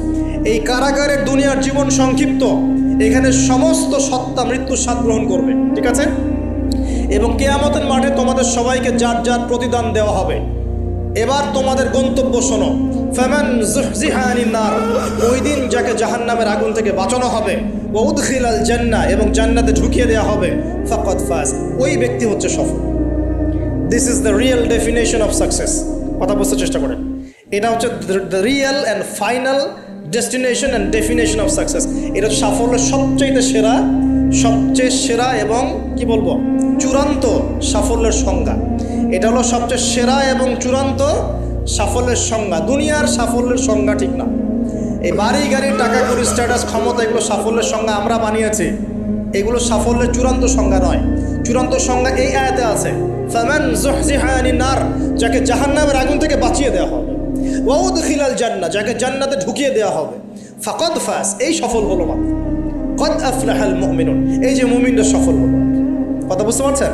এই কারাগারের দুনিয়ার জীবন সংক্ষিপ্ত, এখানে সমস্ত সত্তা মৃত্যুর স্বাদ গ্রহণ করবে, ঠিক আছে? এবং কিয়ামতের মাঠে তোমাদের সবাইকে যার যার প্রতিদান দেওয়া হবে। এবার তোমাদের গন্তব্য শোনো, ফামান যুহজিহা আনিন নার, ওই দিন যাকে জাহান্নামের আগুন থেকে বাঁচানো হবে, ওয়া উদখিলাল জান্নাহ, এবং জান্নাতে ঢুকিয়ে দেওয়া হবে, ফাকাদ ফাজ, ওই ব্যক্তি হচ্ছে সফল। This is the real definition of success. কথা বুঝতে চেষ্টা করেন, এটা হচ্ছে the real and final destination and definition of success. এটা সাফল্যের সবচেয়ে সেরা এবং কি বলবো, চূড়ান্ত সাফল্যের সংজ্ঞা। এটা হলো সবচেয়ে সেরা এবং চূড়ান্ত সাফল্যের সংজ্ঞা। দুনিয়ার সাফল্যের সংজ্ঞা ঠিক না। এই বাড়ি গাড়ি টাকা কড়ি স্ট্যাটাস ক্ষমতা এগুলো সাফল্যের সংজ্ঞা আমরা বানিয়েছি, এগুলো সাফল্যের চূড়ান্ত সংজ্ঞা নয়। চূড়ান্ত সংজ্ঞা এই আয়াতে আছে, ফামান যুহজিহা আনিন নার, যাকে জাহান্নামের আগুন থেকে বাঁচিয়ে দেওয়া হবে, ওয়া উদখিলাল জান্নাহ, যাকে জান্নাতে ঢুকিয়ে দেওয়া হবে, ফাকাদ ফাজ, এই সফল হলো মাত্র। কদ আফলাহাল মুমিনুন, এই যে মুমিনরা সফল হলো। কথা বুঝতে পারছেন?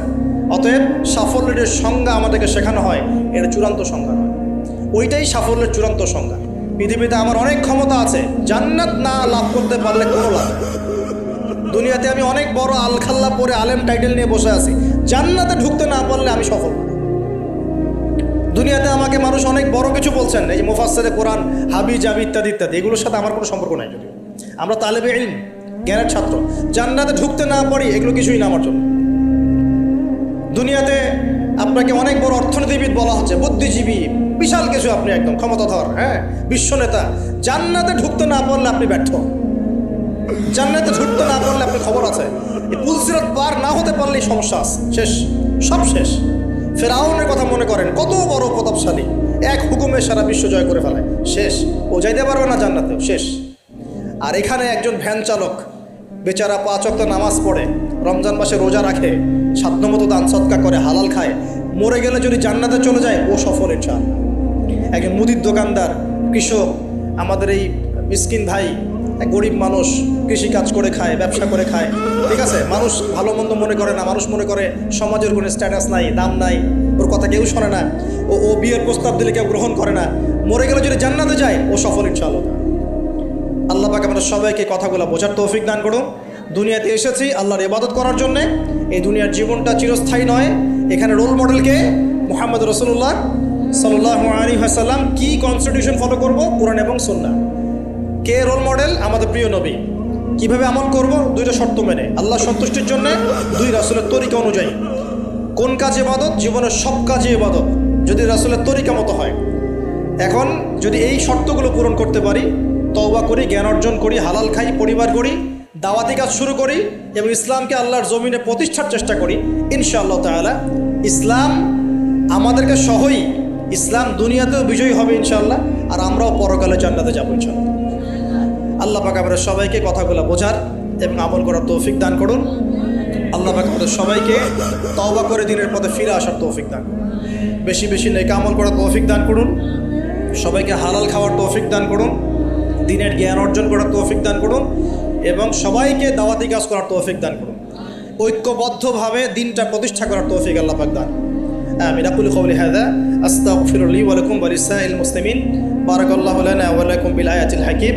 অতএব সাফল্যের সংজ্ঞা আমাদেরকে শেখানো হয়, এটা চূড়ান্ত সংজ্ঞা নয়, ওইটাই সাফল্যের চূড়ান্ত সংজ্ঞা। পৃথিবীতে আমার অনেক ক্ষমতা আছে, জান্নাত না লাভ করতে পারলে কোনো লাভ নেই। দুনিয়াতে আমি অনেক বড় আলখাল্লা পরে আলেম টাইটেল নিয়ে বসে আছি, জান্নাতে ঢুকতে না পারলে আমি সফল না। দুনিয়াতে আমাকে মানুষ অনেক বড় কিছু বলছেন, এই যে মুফাসসিরে কোরআন, হাবি জাবি ইত্যাদি ইত্যাদি, এগুলোর সাথে আমার কোনো সম্পর্ক নাই। যদিও আমরা তালেবে ইলম, জ্ঞানের ছাত্র। জান্নাতে ঢুকতে না পারি এগুলো কিছুই না আমার জন্য। দুনিয়াতে আপনাকে অনেক বড় অর্থনীতিবিদ বলা হচ্ছে, বুদ্ধিজীবী, বিশাল কিছু, আপনি একদম ক্ষমতাধর, হ্যাঁ, বিশ্বনেতা। জান্নাতে ঢুকতে না পারলে আপনি ব্যর্থ। জান্নাতে ঢুকতে না পারলে আপনি খবর আছে। এই পুলসিরাত পার না হতে পারলেই সমস্যা আছে, শেষ, সব শেষ। ফেরাউনের কথা মনে করেন, কত বড় প্রতাপশালী, এক হুকুমে সারা বিশ্ব জয় করে ফেলায়, শেষ। ও যাইতে পারবে না জান্নাতে, শেষ। আর এখানে একজন ভ্যান চালক বেচারা 5 ওয়াক্ত নামাজ পড়ে, রমজান মাসে রোজা রাখে, সাধ্যমতো দান সদকা করে, হালাল খায়, মরে গেলে যদি জান্নাতে চলে যায় ও সফল ইনশাআল্লাহ। একজন মুদির দোকানদার, কৃষক, আমাদের এই মিসকিন ভাই, এক গরিব মানুষ, কৃষি কাজ করে খায়, ব্যবসা করে খায়, ঠিক আছে। মানুষ ভালো মন্দ মনে করে না, মানুষ মনে করে সমাজের কোনো স্ট্যাটাস নাই, দাম নাই, ওর কথা কেউ শোনে না, ও বিয়ের প্রস্তাব দিলে কেউ গ্রহণ করে না, মরে গেলে যদি জান্নাতে যায় ও সফল ইনশাআল্লাহ। আল্লাহ পাক আমাদের সবাইকে কথাগুলো বোঝার তৌফিক দান করুন। দুনিয়াতে এসেছি আল্লাহর ইবাদত করার জন্যে। এই দুনিয়ার জীবনটা চিরস্থায়ী নয়। এখানে রোল মডেলকে মুহাম্মদ রাসূলুল্লাহ সাল্লাল্লাহু আলাইহি ওয়াসাল্লাম। কি কনস্টিটিউশন ফলো করব? কোরআন এবং সুন্নাহ। কে রোল মডেল? আমাদের প্রিয় নবী। কিভাবে আমল করব? 2টা শর্ত মেনে, আল্লাহ সন্তুষ্টির জন্য, 2 রাসূলের তরিকা অনুযায়ী। কোন কাজে ইবাদত? জীবনের সব কাজে ইবাদত যদি রাসূলের তরিকা মতো হয়। এখন যদি এই শর্তগুলো পূরণ করতে পারি, তওবা করি, জ্ঞান অর্জন করি, হালাল খাই, পরিবার করি, দাওয়াতি কাজ শুরু করি এবং ইসলামকে আল্লাহর জমিনে প্রতিষ্ঠার চেষ্টা করি, ইনশাআল্লাহ তাআলা ইসলাম আমাদেরকে সহই, ইসলাম দুনিয়াতেও বিজয়ী হবে ইনশাআল্লাহ, আর আমরাও পরকালে জান্নাতে যাবো ইনশাআল্লাহ। আল্লাহ পাক আমাদের সবাইকে কথাগুলো বোঝার এবং আমল করার তৌফিক দান করুন। আল্লাহ পাক আমাদের সবাইকে তওবা করে দিনের পথে ফিরে আসার তৌফিক দান করুন। বেশি বেশি নেক আমল করার তৌফিক দান করুন। সবাইকে হালাল খাওয়ার তৌফিক দান করুন। দিনের জ্ঞান অর্জন করার তৌফিক দান করুন এবং সবাইকে দাওয়াতি কাজ করার তৌফিক দান করুন। ঐক্যবদ্ধভাবে দিনটা প্রতিষ্ঠা করার তৌফিক আল্লাহ পাক দান। আমিন। আকুলু কওলি হাযা আস্তাগফিরুল্লাহ ওয়া লাকুম ওয়া লিসাইরিল মুসলিমিন। বারাকাল্লাহু লানা ওয়া লাকুম বিল আয়াতিল হাকীম।